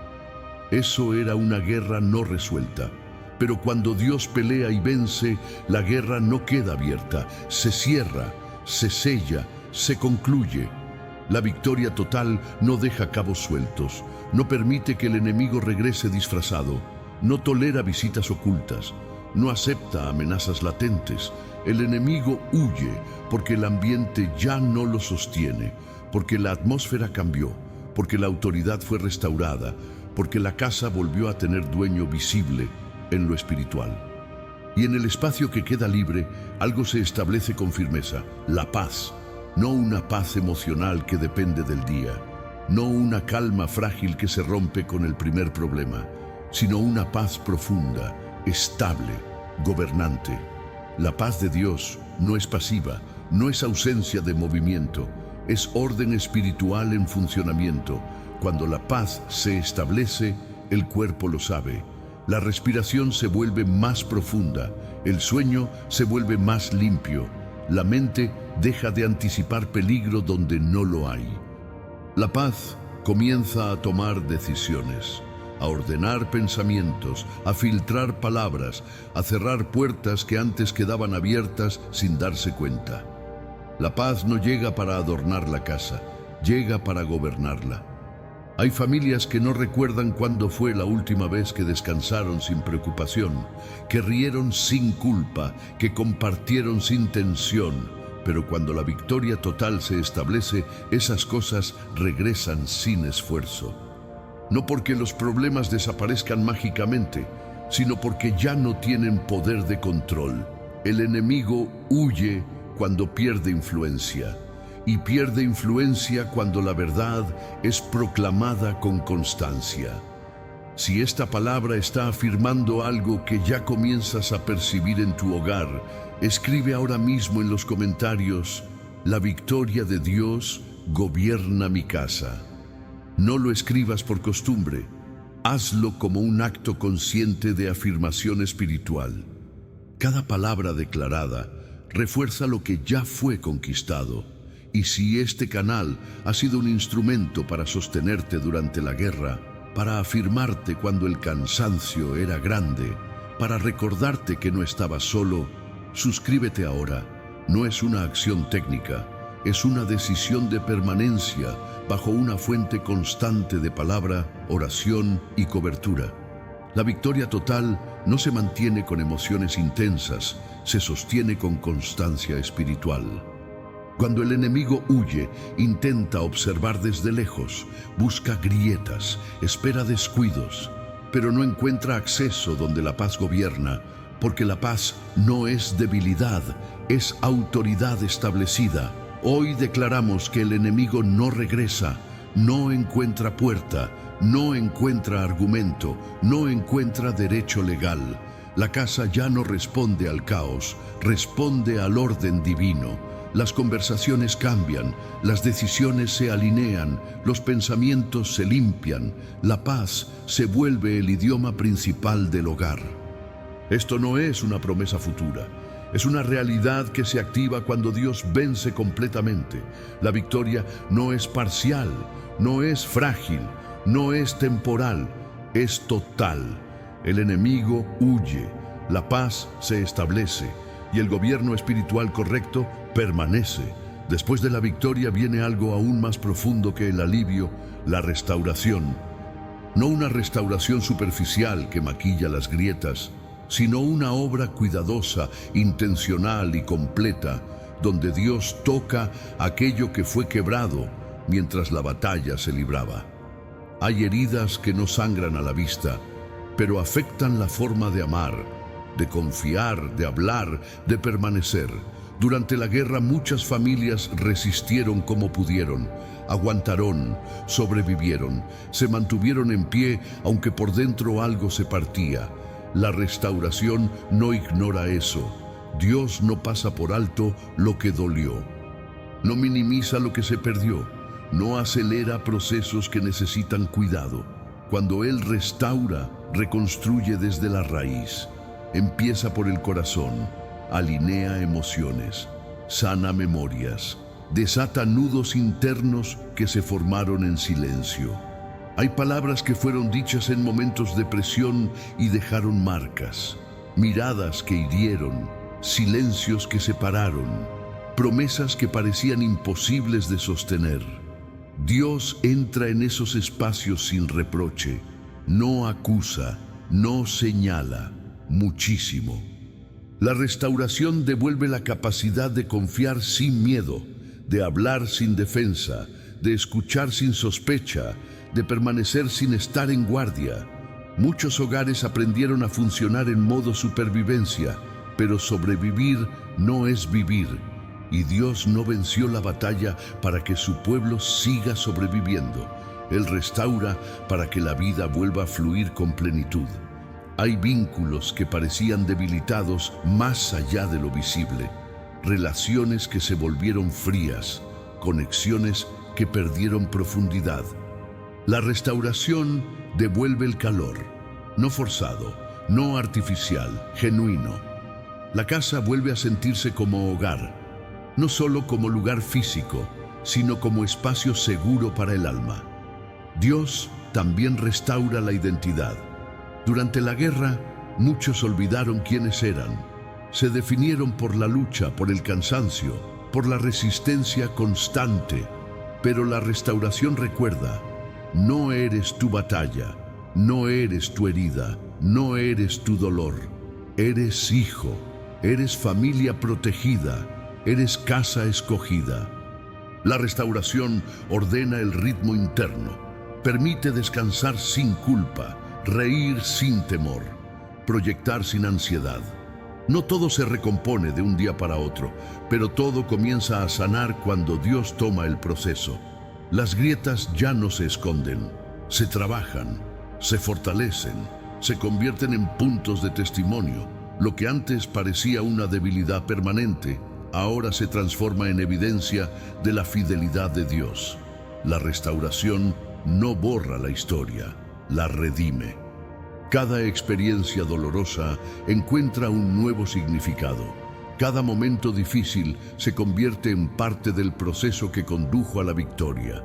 Eso era una guerra no resuelta. Pero cuando Dios pelea y vence, la guerra no queda abierta, se cierra, se sella, se concluye. La victoria total no deja cabos sueltos, no permite que el enemigo regrese disfrazado, no tolera visitas ocultas, no acepta amenazas latentes. El enemigo huye porque el ambiente ya no lo sostiene, porque la atmósfera cambió, porque la autoridad fue restaurada, porque la casa volvió a tener dueño visible en lo espiritual. Y en el espacio que queda libre, algo se establece con firmeza: la paz. No una paz emocional que depende del día, no una calma frágil que se rompe con el primer problema, sino una paz profunda, estable, gobernante. La paz de Dios no es pasiva, no es ausencia de movimiento, es orden espiritual en funcionamiento. Cuando la paz se establece, el cuerpo lo sabe. La respiración se vuelve más profunda, el sueño se vuelve más limpio, la mente deja de anticipar peligro donde no lo hay. La paz comienza a tomar decisiones, a ordenar pensamientos, a filtrar palabras, a cerrar puertas que antes quedaban abiertas sin darse cuenta. La paz no llega para adornar la casa, llega para gobernarla. Hay familias que no recuerdan cuándo fue la última vez que descansaron sin preocupación, que rieron sin culpa, que compartieron sin tensión, pero cuando la victoria total se establece, esas cosas regresan sin esfuerzo. No porque los problemas desaparezcan mágicamente, sino porque ya no tienen poder de control. El enemigo huye cuando pierde influencia. Y pierde influencia cuando la verdad es proclamada con constancia. Si esta palabra está afirmando algo que ya comienzas a percibir en tu hogar, escribe ahora mismo en los comentarios: la victoria de Dios gobierna mi casa. No lo escribas por costumbre, hazlo como un acto consciente de afirmación espiritual. Cada palabra declarada refuerza lo que ya fue conquistado. Y si este canal ha sido un instrumento para sostenerte durante la guerra, para afirmarte cuando el cansancio era grande, para recordarte que no estabas solo, suscríbete ahora. No es una acción técnica, es una decisión de permanencia bajo una fuente constante de palabra, oración y cobertura. La victoria total no se mantiene con emociones intensas, se sostiene con constancia espiritual. Cuando el enemigo huye, intenta observar desde lejos, busca grietas, espera descuidos, pero no encuentra acceso donde la paz gobierna, porque la paz no es debilidad, es autoridad establecida. Hoy declaramos que el enemigo no regresa, no encuentra puerta, no encuentra argumento, no encuentra derecho legal. La casa ya no responde al caos, responde al orden divino. las conversaciones cambian, las decisiones se alinean, los pensamientos se limpian, la paz se vuelve el idioma principal del hogar. Esto no es una promesa futura, es una realidad que se activa cuando Dios vence completamente. La victoria no es parcial, no es frágil, no es temporal, es total. El enemigo huye, la paz se establece y el gobierno espiritual correcto permanece. Después de la victoria viene algo aún más profundo que el alivio, la restauración. No una restauración superficial que maquilla las grietas, sino una obra cuidadosa, intencional y completa, donde Dios toca aquello que fue quebrado mientras la batalla se libraba. Hay heridas que no sangran a la vista, pero afectan la forma de amar, de confiar, de hablar, de permanecer. Durante la guerra muchas familias resistieron como pudieron, aguantaron, sobrevivieron, se mantuvieron en pie aunque por dentro algo se partía. La restauración no ignora eso. Dios no pasa por alto lo que dolió. No minimiza lo que se perdió. No acelera procesos que necesitan cuidado. Cuando Él restaura, reconstruye desde la raíz. Empieza por el corazón, alinea emociones, sana memorias, desata nudos internos que se formaron en silencio. Hay palabras que fueron dichas en momentos de presión y dejaron marcas, miradas que hirieron, silencios que separaron, promesas que parecían imposibles de sostener. Dios entra en esos espacios sin reproche, no acusa, no señala, muchísimo. La restauración devuelve la capacidad de confiar sin miedo, de hablar sin defensa, de escuchar sin sospecha, de permanecer sin estar en guardia. Muchos hogares aprendieron a funcionar en modo supervivencia, pero sobrevivir no es vivir, y Dios no venció la batalla para que su pueblo siga sobreviviendo. Él restaura para que la vida vuelva a fluir con plenitud. Hay vínculos que parecían debilitados más allá de lo visible, relaciones que se volvieron frías, conexiones que perdieron profundidad. La restauración devuelve el calor, no forzado, no artificial, genuino. La casa vuelve a sentirse como hogar, no solo como lugar físico, sino como espacio seguro para el alma. Dios también restaura la identidad. Durante la guerra, muchos olvidaron quiénes eran. Se definieron por la lucha, por el cansancio, por la resistencia constante. Pero la restauración recuerda: no eres tu batalla, no eres tu herida, no eres tu dolor. Eres hijo, eres familia protegida, eres casa escogida. La restauración ordena el ritmo interno, permite descansar sin culpa, reír sin temor, proyectar sin ansiedad. No todo se recompone de un día para otro, pero todo comienza a sanar cuando Dios toma el proceso. Las grietas ya no se esconden, se trabajan, se fortalecen, se convierten en puntos de testimonio. Lo que antes parecía una debilidad permanente, ahora se transforma en evidencia de la fidelidad de Dios. La restauración no borra la historia, la redime. Cada experiencia dolorosa encuentra un nuevo significado. Cada momento difícil se convierte en parte del proceso que condujo a la victoria.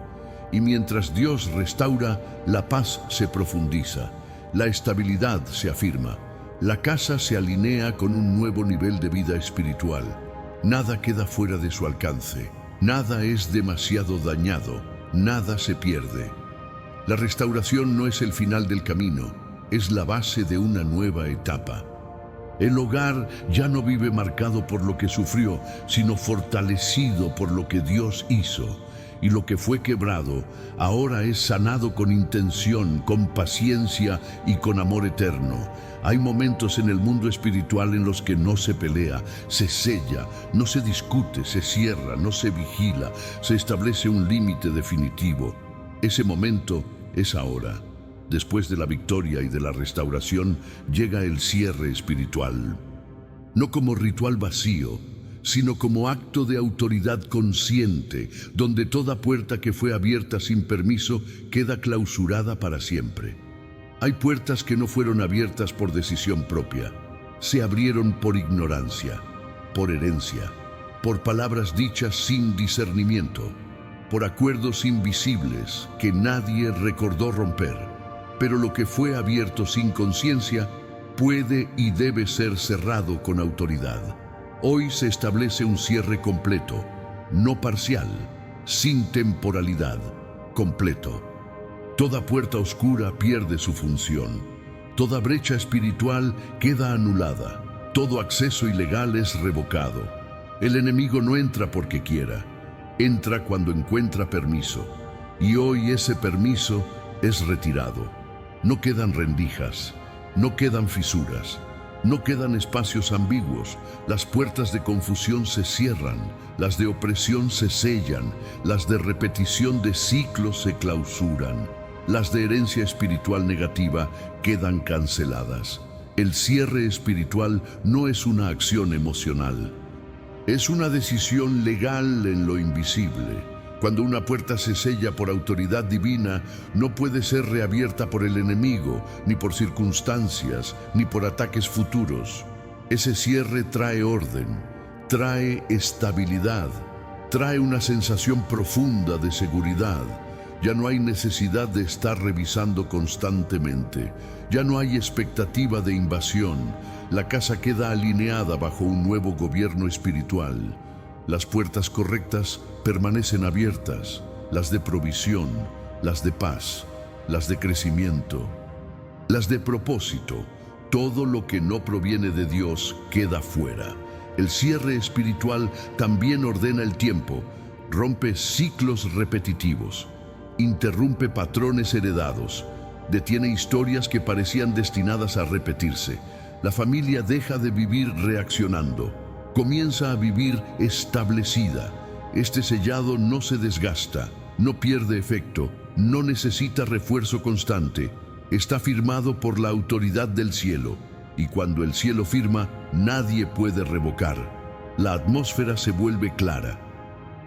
Y mientras Dios restaura, la paz se profundiza, la estabilidad se afirma, la casa se alinea con un nuevo nivel de vida espiritual. Nada queda fuera de su alcance, nada es demasiado dañado, nada se pierde. La restauración no es el final del camino, es la base de una nueva etapa. El hogar ya no vive marcado por lo que sufrió, sino fortalecido por lo que Dios hizo. Y lo que fue quebrado ahora es sanado con intención, con paciencia y con amor eterno. Hay momentos en el mundo espiritual en los que no se pelea, se sella, no se discute, se cierra, no se vigila, se establece un límite definitivo. Ese momento es ahora. Después de la victoria y de la restauración, llega el cierre espiritual. No como ritual vacío, sino como acto de autoridad consciente, donde toda puerta que fue abierta sin permiso queda clausurada para siempre. Hay puertas que no fueron abiertas por decisión propia, se abrieron por ignorancia, por herencia, por palabras dichas sin discernimiento, por acuerdos invisibles que nadie recordó romper. Pero lo que fue abierto sin conciencia puede y debe ser cerrado con autoridad. Hoy se establece un cierre completo, no parcial, sin temporalidad, completo. Toda puerta oscura pierde su función. Toda brecha espiritual queda anulada. Todo acceso ilegal es revocado. El enemigo no entra porque quiera. Entra cuando encuentra permiso. Y hoy ese permiso es retirado. No quedan rendijas. No quedan fisuras. No quedan espacios ambiguos. Las puertas de confusión se cierran. Las de opresión se sellan. Las de repetición de ciclos se clausuran. Las de herencia espiritual negativa quedan canceladas. El cierre espiritual no es una acción emocional. Es una decisión legal en lo invisible. Cuando una puerta se sella por autoridad divina, no puede ser reabierta por el enemigo, ni por circunstancias, ni por ataques futuros. Ese cierre trae orden, trae estabilidad, trae una sensación profunda de seguridad. Ya no hay necesidad de estar revisando constantemente. Ya no hay expectativa de invasión. La casa queda alineada bajo un nuevo gobierno espiritual. Las puertas correctas permanecen abiertas, las de provisión, las de paz, las de crecimiento, las de propósito. Todo lo que no proviene de Dios queda fuera. El cierre espiritual también ordena el tiempo, rompe ciclos repetitivos, interrumpe patrones heredados, detiene historias que parecían destinadas a repetirse. La familia deja de vivir reaccionando. Comienza a vivir establecida. Este sellado no se desgasta, no pierde efecto, no necesita refuerzo constante. Está firmado por la autoridad del cielo, y cuando el cielo firma, nadie puede revocar. La atmósfera se vuelve clara.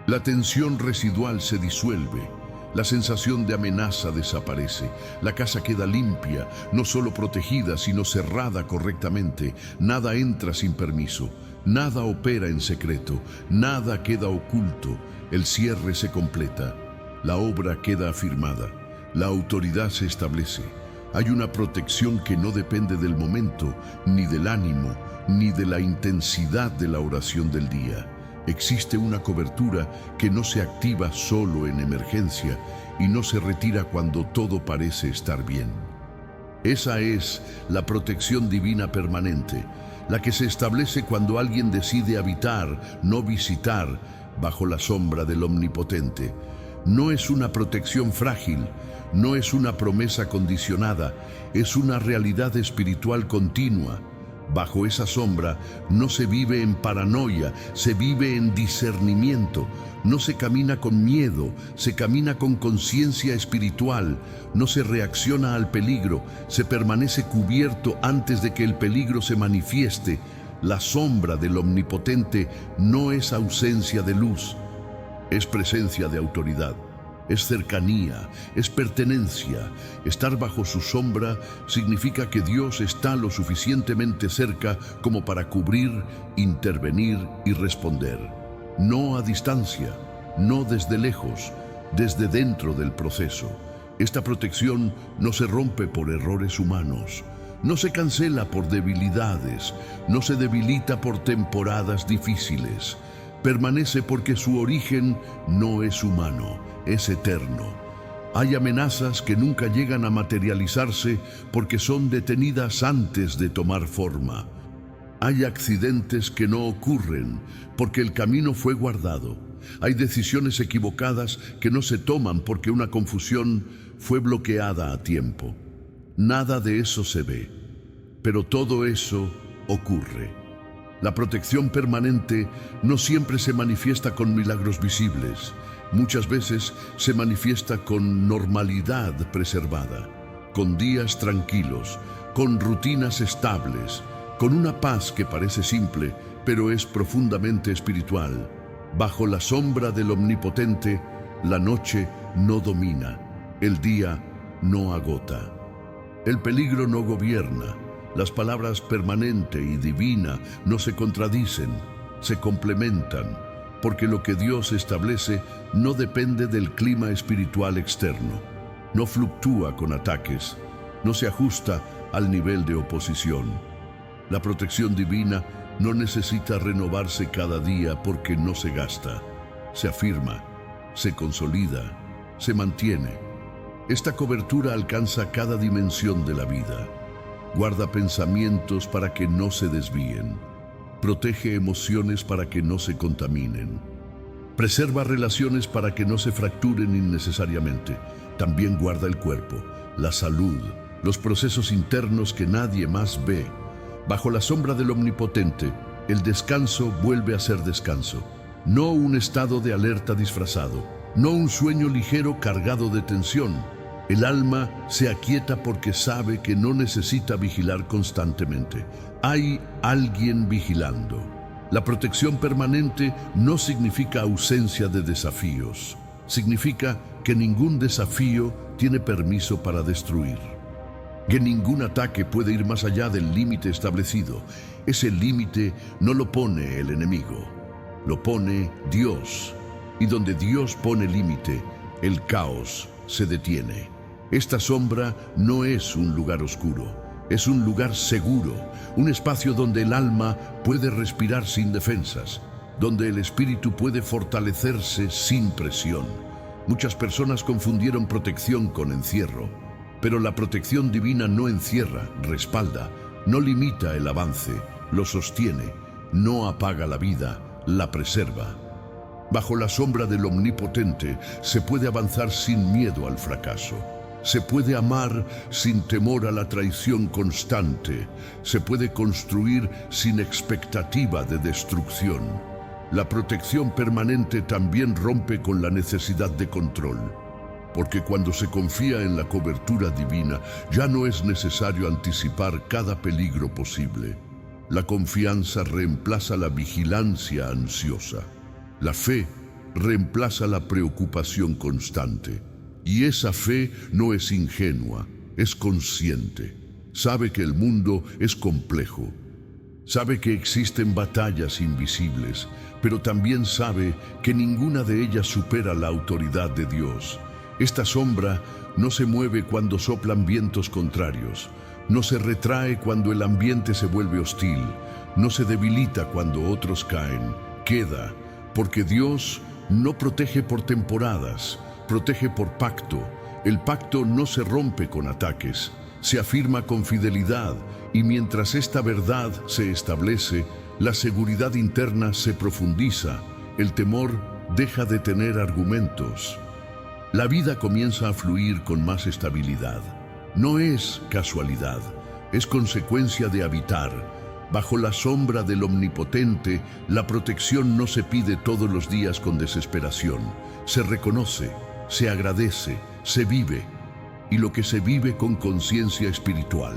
La tensión residual se disuelve. La sensación de amenaza desaparece. La casa queda limpia, no solo protegida, sino cerrada correctamente. Nada entra sin permiso. Nada opera en secreto, nada queda oculto. El cierre se completa, la obra queda afirmada, la autoridad se establece. Hay una protección que no depende del momento, ni del ánimo, ni de la intensidad de la oración del día. Existe una cobertura que no se activa solo en emergencia y no se retira cuando todo parece estar bien. Esa es la protección divina permanente, la que se establece cuando alguien decide habitar, no visitar, bajo la sombra del Omnipotente. No es una protección frágil, no es una promesa condicionada, es una realidad espiritual continua. Bajo esa sombra no se vive en paranoia, se vive en discernimiento. No se camina con miedo, se camina con conciencia espiritual. No se reacciona al peligro, se permanece cubierto antes de que el peligro se manifieste. La sombra del Omnipotente no es ausencia de luz, es presencia de autoridad. Es cercanía, es pertenencia. Estar bajo su sombra significa que Dios está lo suficientemente cerca como para cubrir, intervenir y responder. No a distancia, no desde lejos, desde dentro del proceso. Esta protección no se rompe por errores humanos, no se cancela por debilidades, no se debilita por temporadas difíciles. Permanece porque su origen no es humano, es eterno. Hay amenazas que nunca llegan a materializarse porque son detenidas antes de tomar forma. Hay accidentes que no ocurren porque el camino fue guardado. Hay decisiones equivocadas que no se toman porque una confusión fue bloqueada a tiempo. Nada de eso se ve, pero todo eso ocurre. La protección permanente no siempre se manifiesta con milagros visibles. Muchas veces se manifiesta con normalidad preservada, con días tranquilos, con rutinas estables, con una paz que parece simple, pero es profundamente espiritual. Bajo la sombra del Omnipotente, la noche no domina, el día no agota. El peligro no gobierna, las palabras permanente y divina no se contradicen, se complementan, porque lo que Dios establece no depende del clima espiritual externo, no fluctúa con ataques, no se ajusta al nivel de oposición. La protección divina no necesita renovarse cada día porque no se gasta, se afirma, se consolida, se mantiene. Esta cobertura alcanza cada dimensión de la vida, guarda pensamientos para que no se desvíen, protege emociones para que no se contaminen, preserva relaciones para que no se fracturen innecesariamente, también guarda el cuerpo, la salud, los procesos internos que nadie más ve. Bajo la sombra del Omnipotente, el descanso vuelve a ser descanso, no un estado de alerta disfrazado, no un sueño ligero cargado de tensión. El alma se aquieta porque sabe que no necesita vigilar constantemente. Hay alguien vigilando. La protección permanente no significa ausencia de desafíos. Significa que ningún desafío tiene permiso para destruir. Que ningún ataque puede ir más allá del límite establecido. Ese límite no lo pone el enemigo, lo pone Dios. Y donde Dios pone límite, el caos se detiene. Esta sombra no es un lugar oscuro, es un lugar seguro, un espacio donde el alma puede respirar sin defensas, donde el espíritu puede fortalecerse sin presión. Muchas personas confundieron protección con encierro, pero la protección divina no encierra, respalda, no limita el avance, lo sostiene, no apaga la vida, la preserva. Bajo la sombra del Omnipotente se puede avanzar sin miedo al fracaso. Se puede amar sin temor a la traición constante. Se puede construir sin expectativa de destrucción. La protección permanente también rompe con la necesidad de control. Porque cuando se confía en la cobertura divina, ya no es necesario anticipar cada peligro posible. La confianza reemplaza la vigilancia ansiosa. La fe reemplaza la preocupación constante. Y esa fe no es ingenua, es consciente. Sabe que el mundo es complejo. Sabe que existen batallas invisibles, pero también sabe que ninguna de ellas supera la autoridad de Dios. Esta sombra no se mueve cuando soplan vientos contrarios, no se retrae cuando el ambiente se vuelve hostil, no se debilita cuando otros caen, queda, porque Dios no protege por temporadas, protege por pacto. El pacto no se rompe con ataques, se afirma con fidelidad, y mientras esta verdad se establece, la seguridad interna se profundiza, el temor deja de tener argumentos. La vida comienza a fluir con más estabilidad. No es casualidad, es consecuencia de habitar. Bajo la sombra del Omnipotente, la protección no se pide todos los días con desesperación, se reconoce, se agradece, se vive, y lo que se vive con conciencia espiritual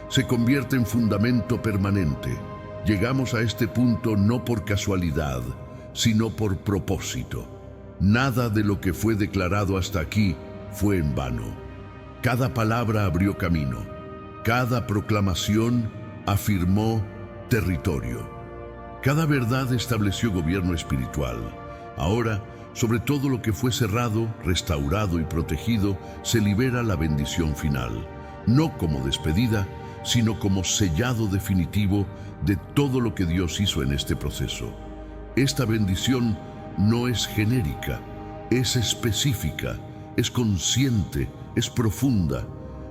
se convierte en fundamento permanente. Llegamos a este punto no por casualidad, sino por propósito. Nada de lo que fue declarado hasta aquí fue en vano. Cada palabra abrió camino, cada proclamación afirmó territorio, cada verdad estableció gobierno espiritual. Ahora, sobre todo lo que fue cerrado, restaurado y protegido, se libera la bendición final, no como despedida, sino como sellado definitivo de todo lo que Dios hizo en este proceso. Esta bendición no es genérica, es específica, es consciente, es profunda.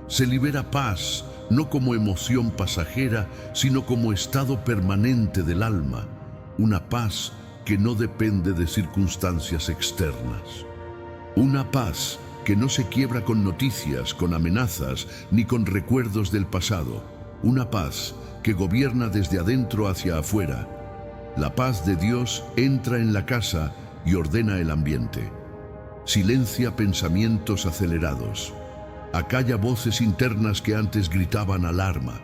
Se libera paz, no como emoción pasajera, sino como estado permanente del alma, una paz que no depende de circunstancias externas. Una paz que no se quiebra con noticias, con amenazas, ni con recuerdos del pasado. Una paz que gobierna desde adentro hacia afuera. La paz de Dios entra en la casa y ordena el ambiente. Silencia pensamientos acelerados. Acalla voces internas que antes gritaban alarma.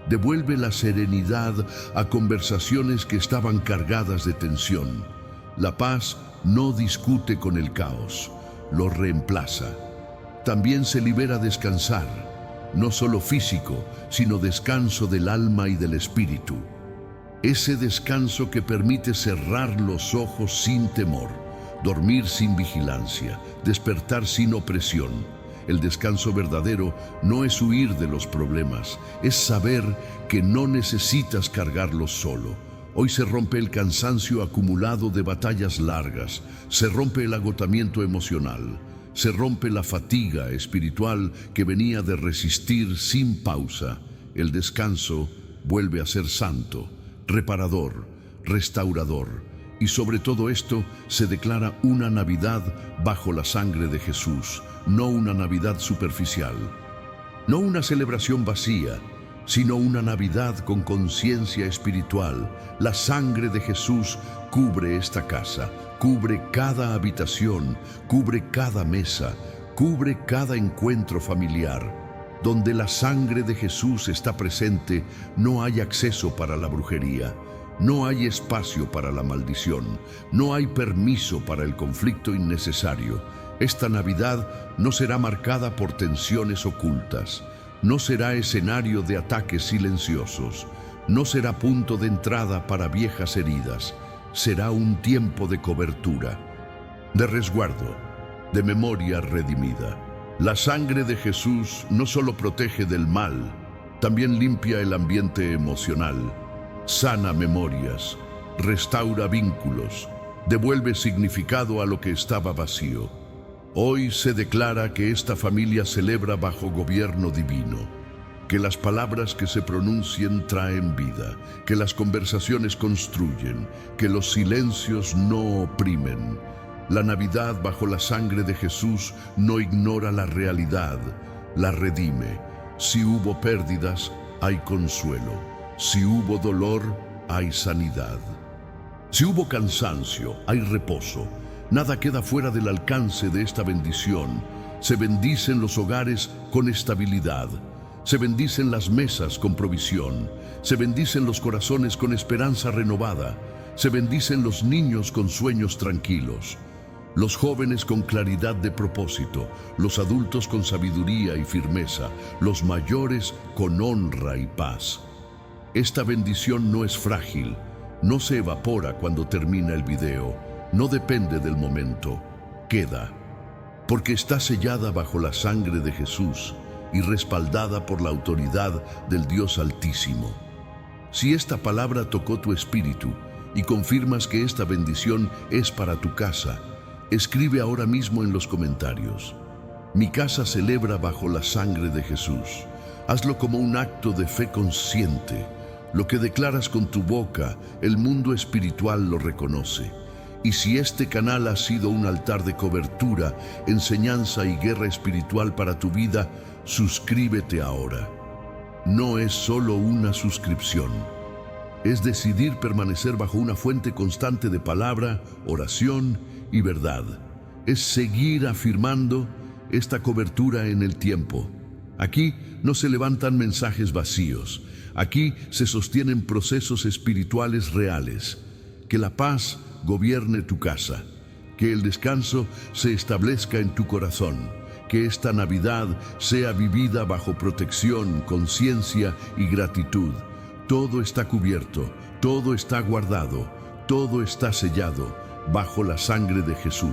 Devuelve la serenidad a conversaciones que estaban cargadas de tensión. La paz no discute con el caos, lo reemplaza. También se libera descansar, no solo físico, sino descanso del alma y del espíritu. Ese descanso que permite cerrar los ojos sin temor, dormir sin vigilancia, despertar sin opresión. El descanso verdadero no es huir de los problemas, es saber que no necesitas cargarlos solo. Hoy se rompe el cansancio acumulado de batallas largas, se rompe el agotamiento emocional, se rompe la fatiga espiritual que venía de resistir sin pausa. El descanso vuelve a ser santo, reparador, restaurador. Y sobre todo esto se declara una Navidad bajo la sangre de Jesús, no una Navidad superficial, no una celebración vacía, sino una Navidad con conciencia espiritual. La sangre de Jesús cubre esta casa, cubre cada habitación, cubre cada mesa, cubre cada encuentro familiar. Donde la sangre de Jesús está presente, no hay acceso para la brujería. No hay espacio para la maldición, no hay permiso para el conflicto innecesario. Esta Navidad no será marcada por tensiones ocultas, no será escenario de ataques silenciosos, no será punto de entrada para viejas heridas, será un tiempo de cobertura, de resguardo, de memoria redimida. La sangre de Jesús no solo protege del mal, también limpia el ambiente emocional. Sana memorias, restaura vínculos, devuelve significado a lo que estaba vacío. Hoy se declara que esta familia celebra bajo gobierno divino, que las palabras que se pronuncien traen vida, que las conversaciones construyen, que los silencios no oprimen. La Navidad bajo la sangre de Jesús no ignora la realidad, la redime. Si hubo pérdidas, hay consuelo. Si hubo dolor, hay sanidad. Si hubo cansancio, hay reposo. Nada queda fuera del alcance de esta bendición. Se bendicen los hogares con estabilidad. Se bendicen las mesas con provisión. Se bendicen los corazones con esperanza renovada. Se bendicen los niños con sueños tranquilos. Los jóvenes con claridad de propósito. Los adultos con sabiduría y firmeza. Los mayores con honra y paz. Esta bendición no es frágil, no se evapora cuando termina el video, no depende del momento, queda, porque está sellada bajo la sangre de Jesús y respaldada por la autoridad del Dios Altísimo. Si esta palabra tocó tu espíritu y confirmas que esta bendición es para tu casa, escribe ahora mismo en los comentarios: mi casa celebra bajo la sangre de Jesús. Hazlo como un acto de fe consciente. Lo que declaras con tu boca, el mundo espiritual lo reconoce. Y si este canal ha sido un altar de cobertura, enseñanza y guerra espiritual para tu vida, suscríbete ahora. No es solo una suscripción. Es decidir permanecer bajo una fuente constante de palabra, oración y verdad. Es seguir afirmando esta cobertura en el tiempo. Aquí no se levantan mensajes vacíos. Aquí se sostienen procesos espirituales reales. Que la paz gobierne tu casa. Que el descanso se establezca en tu corazón. Que esta Navidad sea vivida bajo protección, conciencia y gratitud. Todo está cubierto, todo está guardado, todo está sellado bajo la sangre de Jesús.